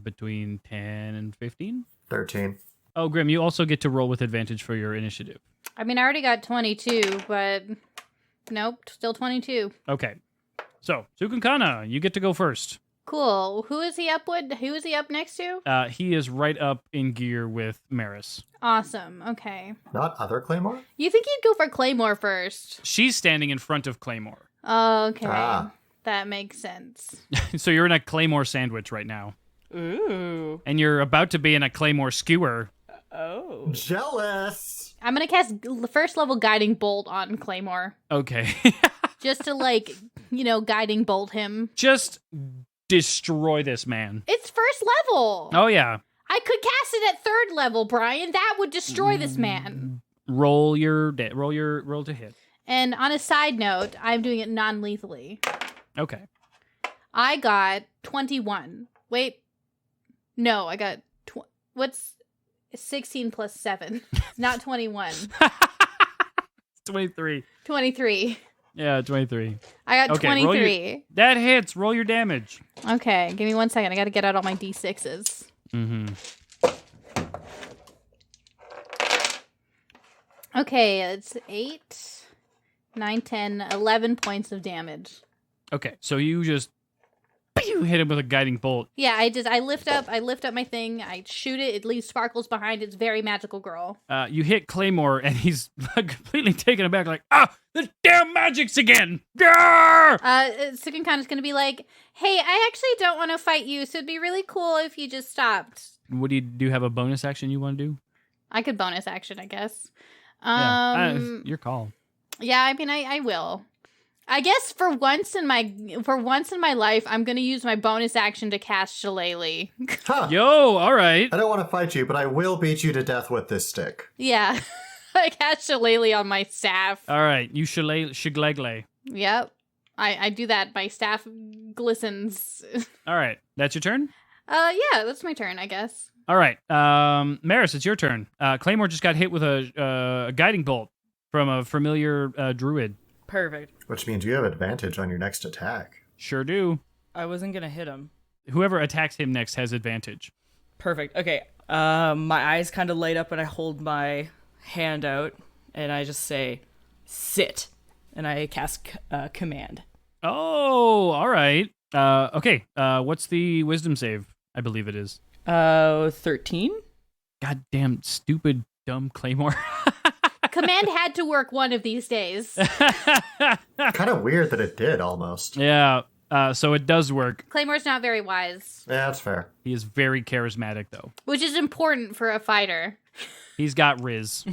Between 10 and 15? 13. Oh, Grim, you also get to roll with advantage for your initiative. I mean, I already got 22, but nope, still 22. Okay. So, Cukunkana, you get to go first. Cool. Who is he up with? Who is he up next to? He is right up in gear with Meris. Awesome. Okay. Not other Claymore? You think he'd go for Claymore first? She's standing in front of Claymore. Okay. Ah. That makes sense. So you're in a Claymore sandwich right now. Ooh. And you're about to be in a Claymore skewer. Oh. Jealous! I'm going to cast first level Guiding Bolt on Claymore. Okay. Just to, guiding bolt him. Just destroy this man. It's first level. Oh, yeah. I could cast it at third level, Brian. That would destroy this man. Roll to hit. And on a side note, I'm doing it non-lethally. Okay. I got 21. Wait. No, I got... What's 16 plus 7? Not 21. 23. 23. Yeah, 23. I got Okay, 23. That hits. Roll your damage. Okay, give me 1 second. I got to get out all my D6s. Mm-hmm. Okay, it's 8, 9, 10, 11 points of damage. Okay, so you just hit him with a guiding bolt. Yeah, I lift up my thing, I shoot it, it leaves sparkles behind, it's very magical girl. You hit Claymore, and he's completely taken aback, like, the damn magic's again! Cukunkana's gonna be like, hey, I actually don't want to fight you, so it'd be really cool if you just stopped. What do you have a bonus action you want to do? I could bonus action, I guess. Your call. Yeah, I mean, I will. I guess for once in my life, I'm gonna use my bonus action to cast Shillelagh. Huh. Yo, all right. I don't want to fight you, but I will beat you to death with this stick. Yeah, I cast Shillelagh on my staff. All right, you shiglegle. Yep, I do that. My staff glistens. All right, that's your turn? Yeah, that's my turn, I guess. All right, Meris, it's your turn. Claymore just got hit with a guiding bolt from a familiar druid. Perfect. Which means you have advantage on your next attack. Sure do. I wasn't going to hit him. Whoever attacks him next has advantage. Perfect. Okay. My eyes kind of light up and I hold my hand out and I just say, sit. And I cast command. Oh, all right. Okay. What's the wisdom save? I believe it is. 13? Goddamn stupid, dumb Claymore. Command had to work one of these days. Kind of weird that it did, almost. Yeah. So it does work. Claymore's not very wise. Yeah, that's fair. He is very charismatic, though. Which is important for a fighter. He's got Riz.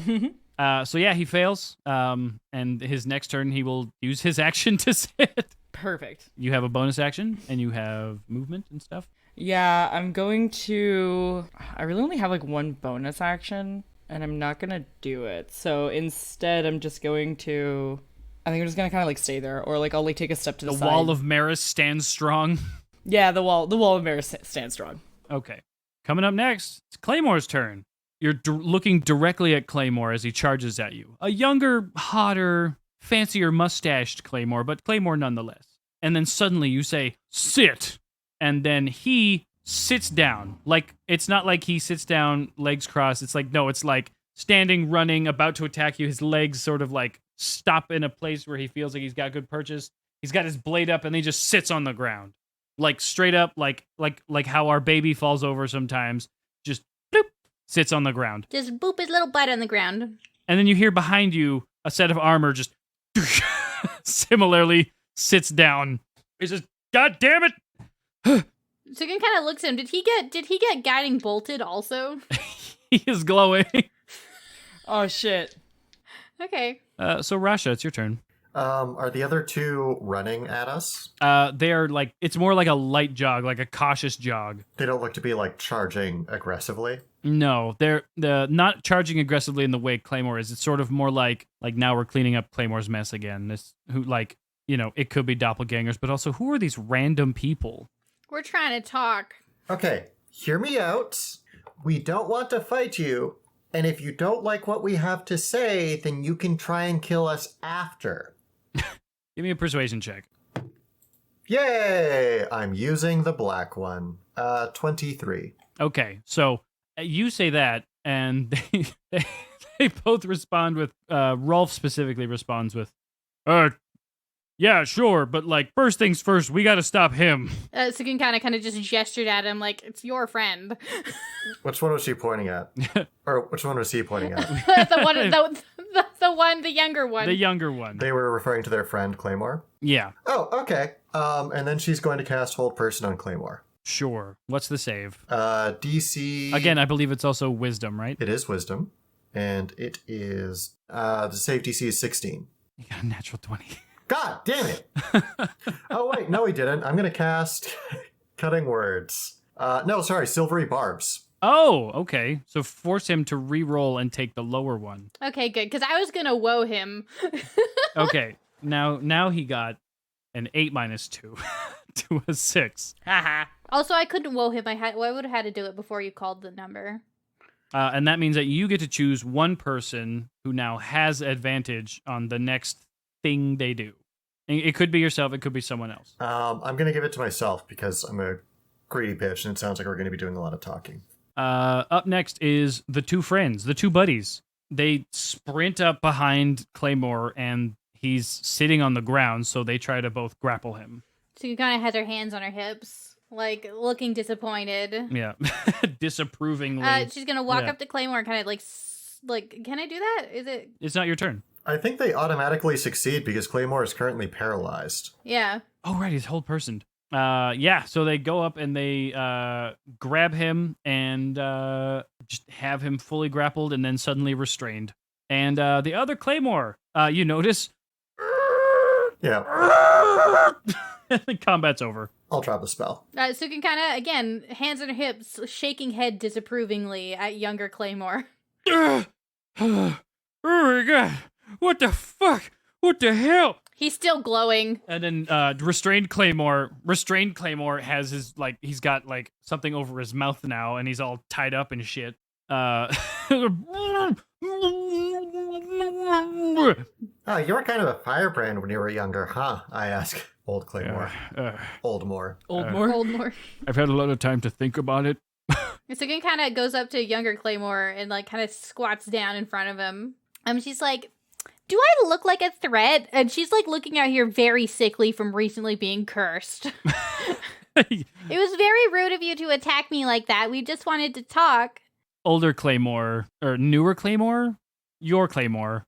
So yeah, he fails. And his next turn, he will use his action to sit. Perfect. You have a bonus action, and you have movement and stuff. Yeah, I'm going to... I really only have like one bonus action, and I'm not going to do it. So instead, I'm just going to... I think I'm just going to kind of like stay there, or like I'll like take a step to the side. The wall of Meris stands strong. Yeah, the wall of Meris stands strong. Okay. Coming up next, it's Claymore's turn. You're looking directly at Claymore as he charges at you. A younger, hotter, fancier mustached Claymore, but Claymore nonetheless. And then suddenly you say, sit. And then he sits down. Like, it's not like he sits down, legs crossed. It's like, no, it's like standing, running, about to attack you. His legs sort of like stop in a place where he feels like he's got good purchase. He's got his blade up and he just sits on the ground. Like straight up, like how our baby falls over sometimes. Just bloop, sits on the ground. Just boop his little butt on the ground. And then you hear behind you a set of armor just similarly sits down. He says, God damn it! Sukin kind of looks at him. Did he get guiding bolted also? He is glowing. Oh shit. Okay. So Raesha, it's your turn. Are the other two running at us? They are like, it's more like a light jog, like a cautious jog. They don't look to be like charging aggressively. No, they're not charging aggressively in the way Claymore is. It's sort of more like now we're cleaning up Claymore's mess again. This who like, you know, it could be doppelgangers, but also who are these random people? We're trying to talk. Okay, hear me out. We don't want to fight you, and if you don't like what we have to say, then you can try and kill us after. Give me a persuasion check. Yay! I'm using the black one. 23. Okay, so you say that, and they both respond with, Rolf specifically responds with, yeah, sure, but like, first things first, we gotta stop him. Sukin kind of just gestured at him like, it's your friend. Which one was she pointing at? Or which one was he pointing at? the younger one. The younger one. They were referring to their friend Claymore? Yeah. Oh, okay. And then she's going to cast Hold Person on Claymore. Sure. What's the save? DC... Again, I believe it's also wisdom, right? It is wisdom. And it is... the save DC is 16. You got a natural 20. God damn it! Oh, wait. No, he didn't. I'm going to cast Cutting Words. No, sorry. Silvery Barbs. Oh, okay. So force him to re-roll and take the lower one. Okay, good. Because I was going to woe him. Okay. Now he got an 8 minus 2 to a 6. Haha. Also, I couldn't woe him. I would have had to do it before you called the number. And that means that you get to choose one person who now has advantage on the next thing they do. It could be yourself. It could be someone else. I'm going to give it to myself because I'm a greedy bitch and it sounds like we're going to be doing a lot of talking. Up next is the two friends, the two buddies. They sprint up behind Claymore and he's sitting on the ground, so they try to both grapple him. So kind of has her hands on her hips, like looking disappointed. Yeah. Disapprovingly. She's going to walk up to Claymore and kind of like, can I do that? Is it? It's not your turn. I think they automatically succeed because Claymore is currently paralyzed. Yeah. Oh, right. He's whole personed. Yeah. So they go up and they grab him and just have him fully grappled and then suddenly restrained. And the other Claymore, you notice. Yeah. The combat's over. I'll drop the spell. Sukin kind of, again, hands on her hips, shaking head disapprovingly at younger Claymore. Oh my god. What the fuck? What the hell? He's still glowing. And then restrained Claymore has his, like, he's got, like, something over his mouth now, and he's all tied up and shit. Oh, you were kind of a firebrand when you were younger, huh? I ask old Claymore. Oldmore. Oldmore. I've had a lot of time to think about it. Sukin kind of goes up to younger Claymore and, like, kind of squats down in front of him. She's like, do I look like a threat? And she's like looking out here very sickly from recently being cursed. It was very rude of you to attack me like that. We just wanted to talk. Older Claymore, or newer Claymore? Your Claymore.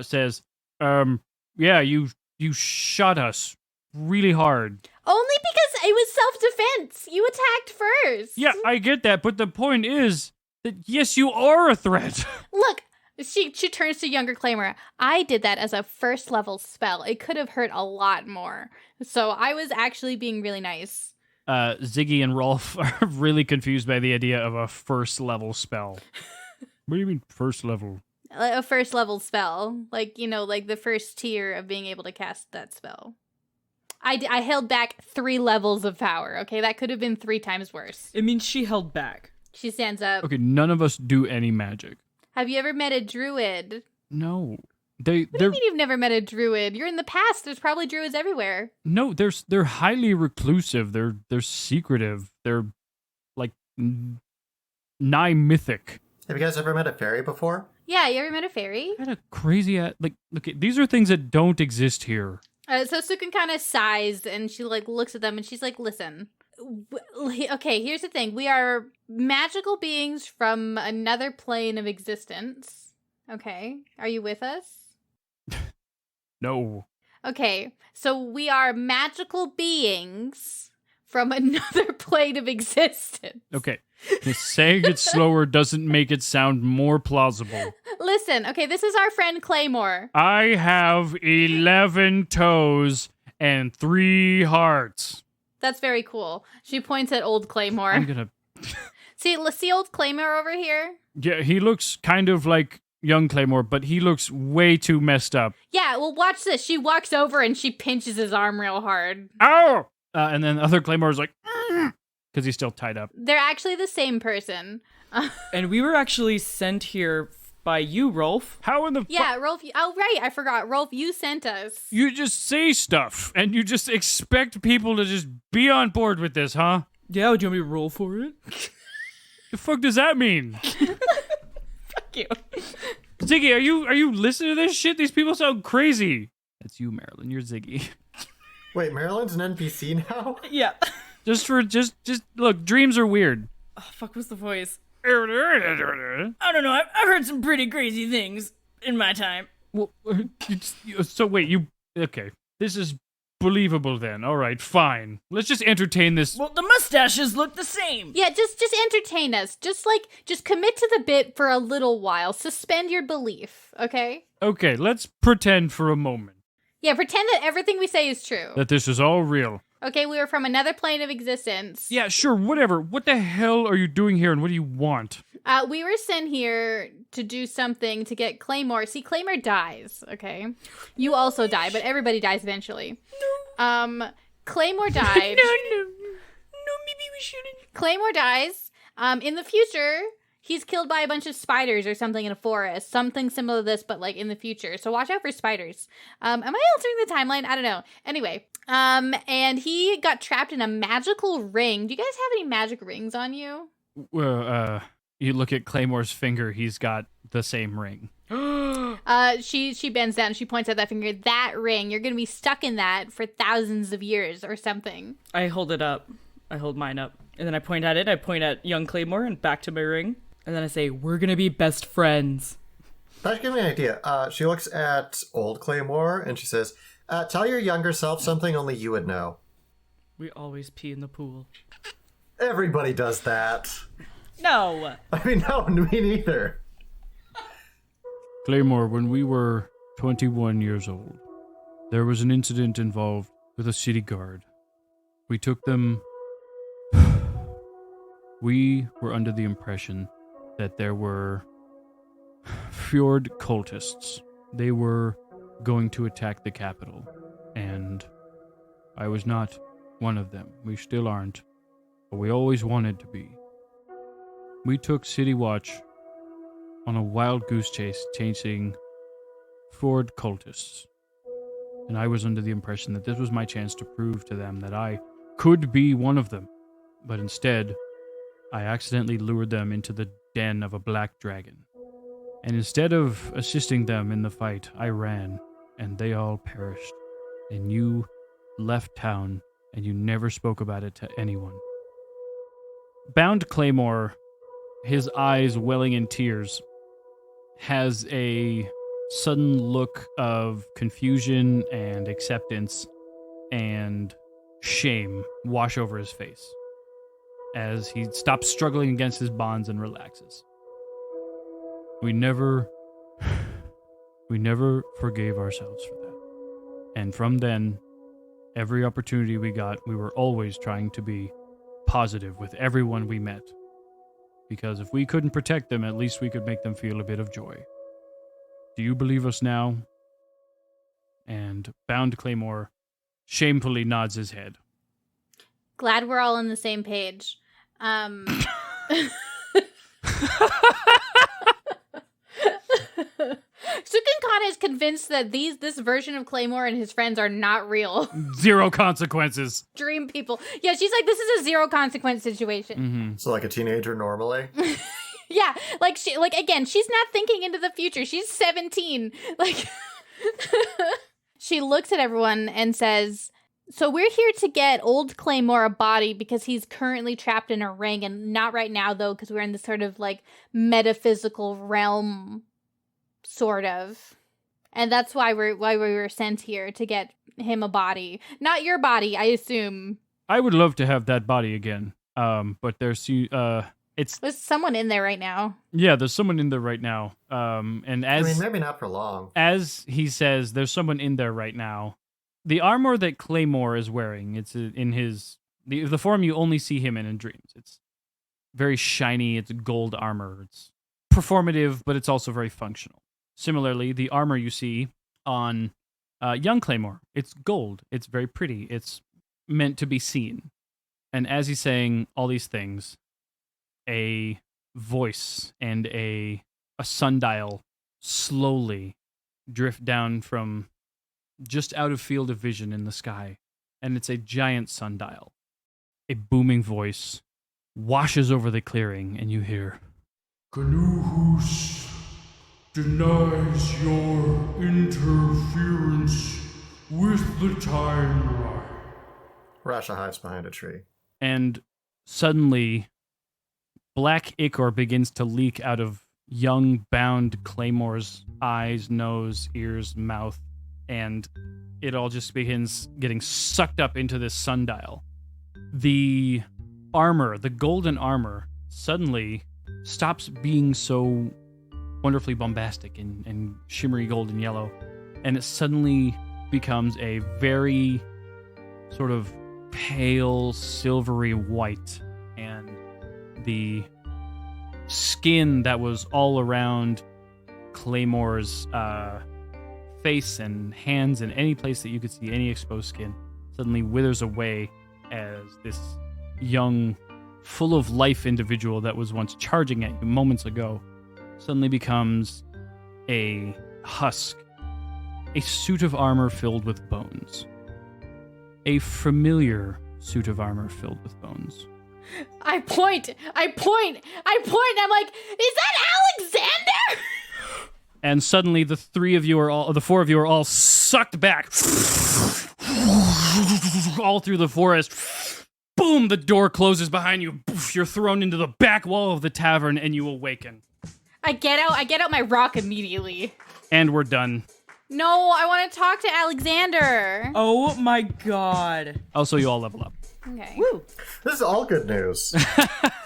says, yeah, you shot us really hard. Only because it was self-defense. You attacked first. Yeah, I get that, but the point is that yes, you are a threat. Look, she turns to younger Claymore. I did that as a first level spell. It could have hurt a lot more. So I was actually being really nice. Ziggy and Rolf are really confused by the idea of a first level spell. What do you mean first level? A first level spell. Like, like the first tier of being able to cast that spell. I held back 3 levels of power, okay? That could have been 3 times worse. It means she held back. She stands up. Okay, none of us do any magic. Have you ever met a druid? No. What do you mean you've never met a druid? You're in the past. There's probably druids everywhere. No, they're highly reclusive. They're secretive. They're like nigh mythic. Have you guys ever met a fairy before? Yeah, you ever met a fairy? What a crazy look, these are things that don't exist here. So Cukunkana sighs and she looks at them and she's like, listen, okay, here's the thing. We are magical beings from another plane of existence. Okay, are you with us? No. Okay, so we are magical beings from another plane of existence. Okay. Just saying it slower doesn't make it sound more plausible. Listen, okay, this is our friend Claymore. I have 11 toes and 3 hearts. That's very cool. She points at old Claymore. I'm gonna... See old Claymore over here? Yeah, he looks kind of like young Claymore, but he looks way too messed up. Yeah, well, watch this. She walks over and she pinches his arm real hard. Ow! And then the other Claymore's like... Because he's still tied up. They're actually the same person. And we were actually sent here by you, Rolf. How in the Yeah, Rolf. Oh, right. I forgot. Rolf, you sent us. You just say stuff, and you just expect people to just be on board with this, huh? Yeah, do you want me to roll for it? The fuck does that mean? Fuck you. Ziggy, are you listening to this shit? These people sound crazy. That's you, Marilyn. You're Ziggy. Wait, Marilyn's an NPC now? Yeah. Just look, dreams are weird. Oh, fuck, what's the voice? I I don't know. I've heard some pretty crazy things in my time. Well, so wait, okay. This is believable then. All right, fine. Let's just entertain this. Well, the mustaches look the same. Yeah, just entertain us. Just commit to the bit for a little while. Suspend your belief, okay? Okay, let's pretend for a moment Yeah, pretend that everything we say is true. that this is all real. Okay, we were from another plane of existence. Yeah, sure, whatever. What the hell are you doing here and what do you want? We were sent here to do something to get Claymore. See, Claymore dies, okay? You also die, but everybody dies eventually. Claymore died. No, maybe we shouldn't. Claymore dies. In the future, he's killed by a bunch of spiders or something in a forest. Something similar to this, but in the future. So watch out for spiders. Am I altering the timeline? I don't know. Anyway, and he got trapped in a magical ring. Do you guys have any magic rings on you? Well, you look at Claymore's finger, he's got the same ring. She bends down and she points at that finger. That ring, you're gonna be stuck in that for thousands of years or something. I hold it up. I hold mine up. And then I point at it. I point at young Claymore and back to my ring. And then I say, we're gonna be best friends. That should give me an idea. She looks at old Claymore and she says, tell your younger self something only you would know. We always pee in the pool. Everybody does that. No. I mean, no, me neither. Claymore, when we were 21 years old, there was an incident involved with a city guard. We took them... We were under the impression that there were fjord cultists. They were going to attack the capital, and I was not one of them. We still aren't, but we always wanted to be. We took City Watch on a wild goose chase chasing fjord cultists, and I was under the impression that this was my chance to prove to them that I could be one of them, but instead, I accidentally lured them into the den of a black dragon. And instead of assisting them in the fight, I ran, and they all perished. And you left town, and you never spoke about it to anyone. Bound Claymore, his eyes welling in tears, has a sudden look of confusion and acceptance and shame wash over his face as he stops struggling against his bonds and relaxes. We never forgave ourselves for that. And from then, every opportunity we got, we were always trying to be positive with everyone we met. Because if we couldn't protect them, at least we could make them feel a bit of joy. Do you believe us now? And Bound Claymore shamefully nods his head. Glad we're all on the same page. Cukunkana is convinced that this version of Claymore and his friends are not real. Zero consequences. Dream people. Yeah, she's like, this is a zero consequence situation. Mm-hmm. So like a teenager normally? Yeah, again, she's not thinking into the future. She's 17. Like, she looks at everyone and says, so we're here to get old Claymore a body because he's currently trapped in a ring, and not right now, though, because we're in this sort of, like, metaphysical realm, sort of. And that's why we were sent here, to get him a body. Not your body, I assume. I would love to have that body again. But there's someone in there right now. Yeah, there's someone in there right now. And as maybe not for long. As he says, there's someone in there right now. The armor that Claymore is wearing, it's in the form you only see him in dreams. It's very shiny. It's gold armor. It's performative, but it's also very functional. Similarly, the armor you see on young Claymore, it's gold. It's very pretty. It's meant to be seen. And as he's saying all these things, a voice and a sundial slowly drift down from just out of field of vision in the sky, and it's a giant sundial. A booming voice washes over the clearing, and you hear, Canuhus denies your interference with the timeline. Raesha hides behind a tree. And suddenly, black ichor begins to leak out of young Bound Claymore's eyes, nose, ears, mouth, and it all just begins getting sucked up into this sundial. The armor, the golden armor, suddenly stops being so wonderfully bombastic and shimmery gold and yellow, and it suddenly becomes a very sort of pale, silvery white, and the skin that was all around Claymore's face and hands and any place that you could see any exposed skin suddenly withers away as this young, full of life individual that was once charging at you moments ago suddenly becomes a husk, a suit of armor filled with bones. A familiar suit of armor filled with bones. I point. I'm like, is that Alexander? And suddenly the four of you are all sucked back. All through the forest. Boom, the door closes behind you. You're thrown into the back wall of the tavern and you awaken. I get out my rock immediately. And we're done. No, I want to talk to Alexander. Oh my god. Also, you all level up. Okay. Woo. This is all good news.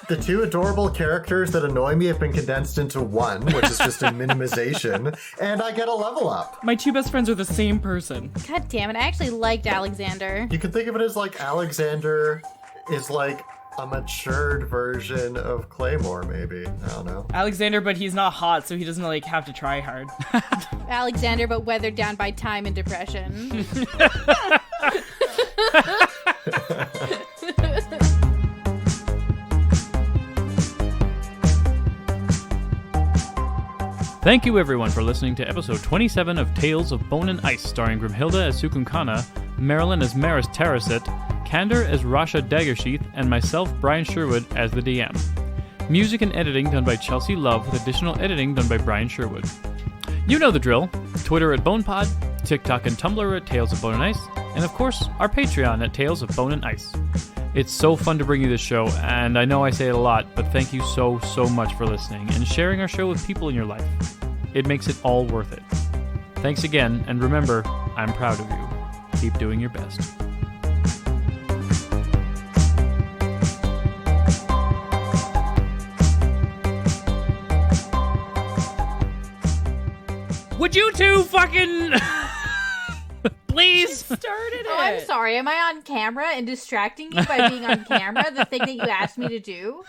The two adorable characters that annoy me have been condensed into one, which is just a minimization, and I get a level up. My two best friends are the same person. God damn it, I actually liked Alexander. You can think of it as like Alexander is like a matured version of Claymore, maybe. I don't know. Alexander, but he's not hot, so he doesn't like have to try hard. Alexander, but weathered down by time and depression. Thank you everyone for listening to episode 27 of Tales of Bone and Ice, starring Grimhilde as Cukunkana, Marilyn as Meris Tarasit, Candor as Raesha Daggersheath, and myself, Brian Sherwood, as the DM. Music and editing done by Chelsea Love, with additional editing done by Brian Sherwood. You know the drill. Twitter at BonePod, TikTok and Tumblr at Tales of Bone and Ice, and of course, our Patreon at Tales of Bone and Ice. It's so fun to bring you this show, and I know I say it a lot, but thank you so much for listening and sharing our show with people in your life. It makes it all worth it. Thanks again, and remember, I'm proud of you. Keep doing your best. Would you two fucking please? Started it. Oh, I'm sorry. Am I on camera and distracting you by being on camera? The thing that you asked me to do?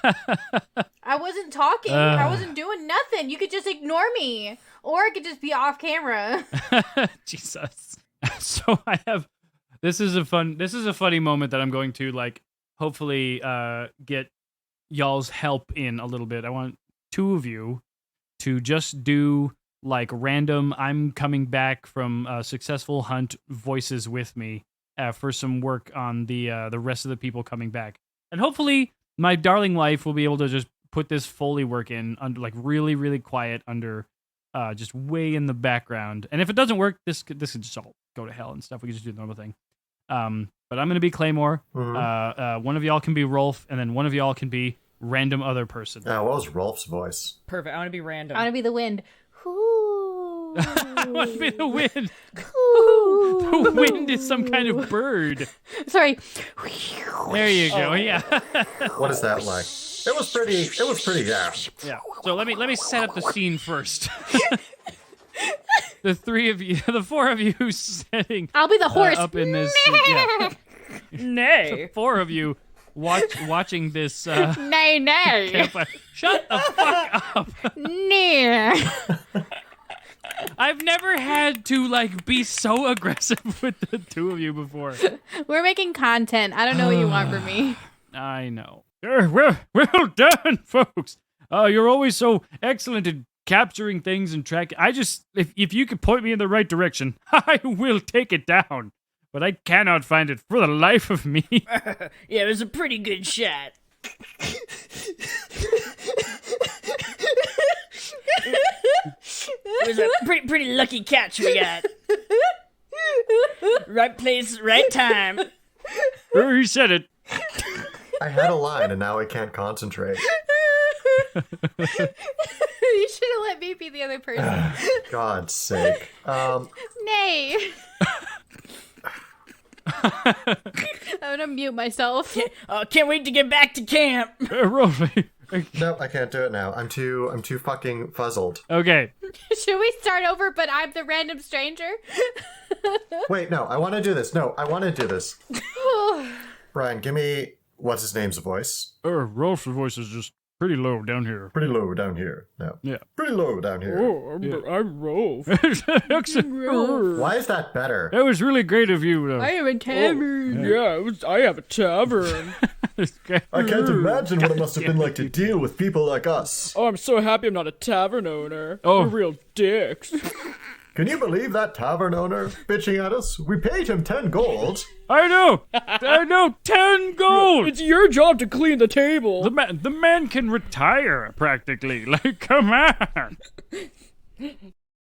I wasn't talking. I wasn't doing nothing. You could just ignore me. Or I could just be off camera. Jesus. So I have this is a funny moment that I'm going to like hopefully get y'all's help in a little bit. I want two of you to just do like random I'm coming back from a successful hunt voices with me for some work on the rest of the people coming back. And hopefully my darling wife will be able to just put this Foley work in under like really, really quiet under just way in the background. And if it doesn't work, this could just all go to hell and stuff. We can just do the normal thing. But I'm going to be Claymore. One of y'all can be Rolf, and then one of y'all can be random other person. What was Rolf's voice? Perfect. I want to be random. I want to be the wind. I want to be the wind. Ooh. The wind is some kind of bird. Sorry. There you go. Yeah. What is that like? It was pretty, yeah. Yeah. So let me set up the scene first. The four of you sitting. I'll be the horse. Up in this. Yeah. Nay. The four of you watching this. Nay. Campfire. Shut the fuck up. Nay. I've never had to like be so aggressive with the two of you before. We're making content. I don't know what you want from me. I know. Well done, folks. You're always so excellent at capturing things and tracking. If you could point me in the right direction, I will take it down. But I cannot find it for the life of me. Yeah, it was a pretty good shot. It was a pretty lucky catch we got. Right place, right time. He said it. I had a line and now I can't concentrate. You should have let me be the other person. God's sake. Nay. I'm gonna mute myself. Can't wait to get back to camp. Rolly. No, I can't do it now. I'm too fucking fuzzled. Okay. Should we start over, but I'm the random stranger? Wait, no, I want to do this. Brian, give me what's his name's voice. Rolf's voice is just pretty low down here. Pretty low down here. No. Yeah. Pretty low down here. I'm Rolf. Why is that better? That was really great of you. I am a tavern. I have a tavern. I can't imagine what it must have been like to deal with people like us. Oh, I'm so happy I'm not a tavern owner. Oh. We're real dicks. Can you believe that tavern owner bitching at us? We paid him 10 gold. I know, 10 gold. It's your job to clean the table. The man can retire practically. Like, come on.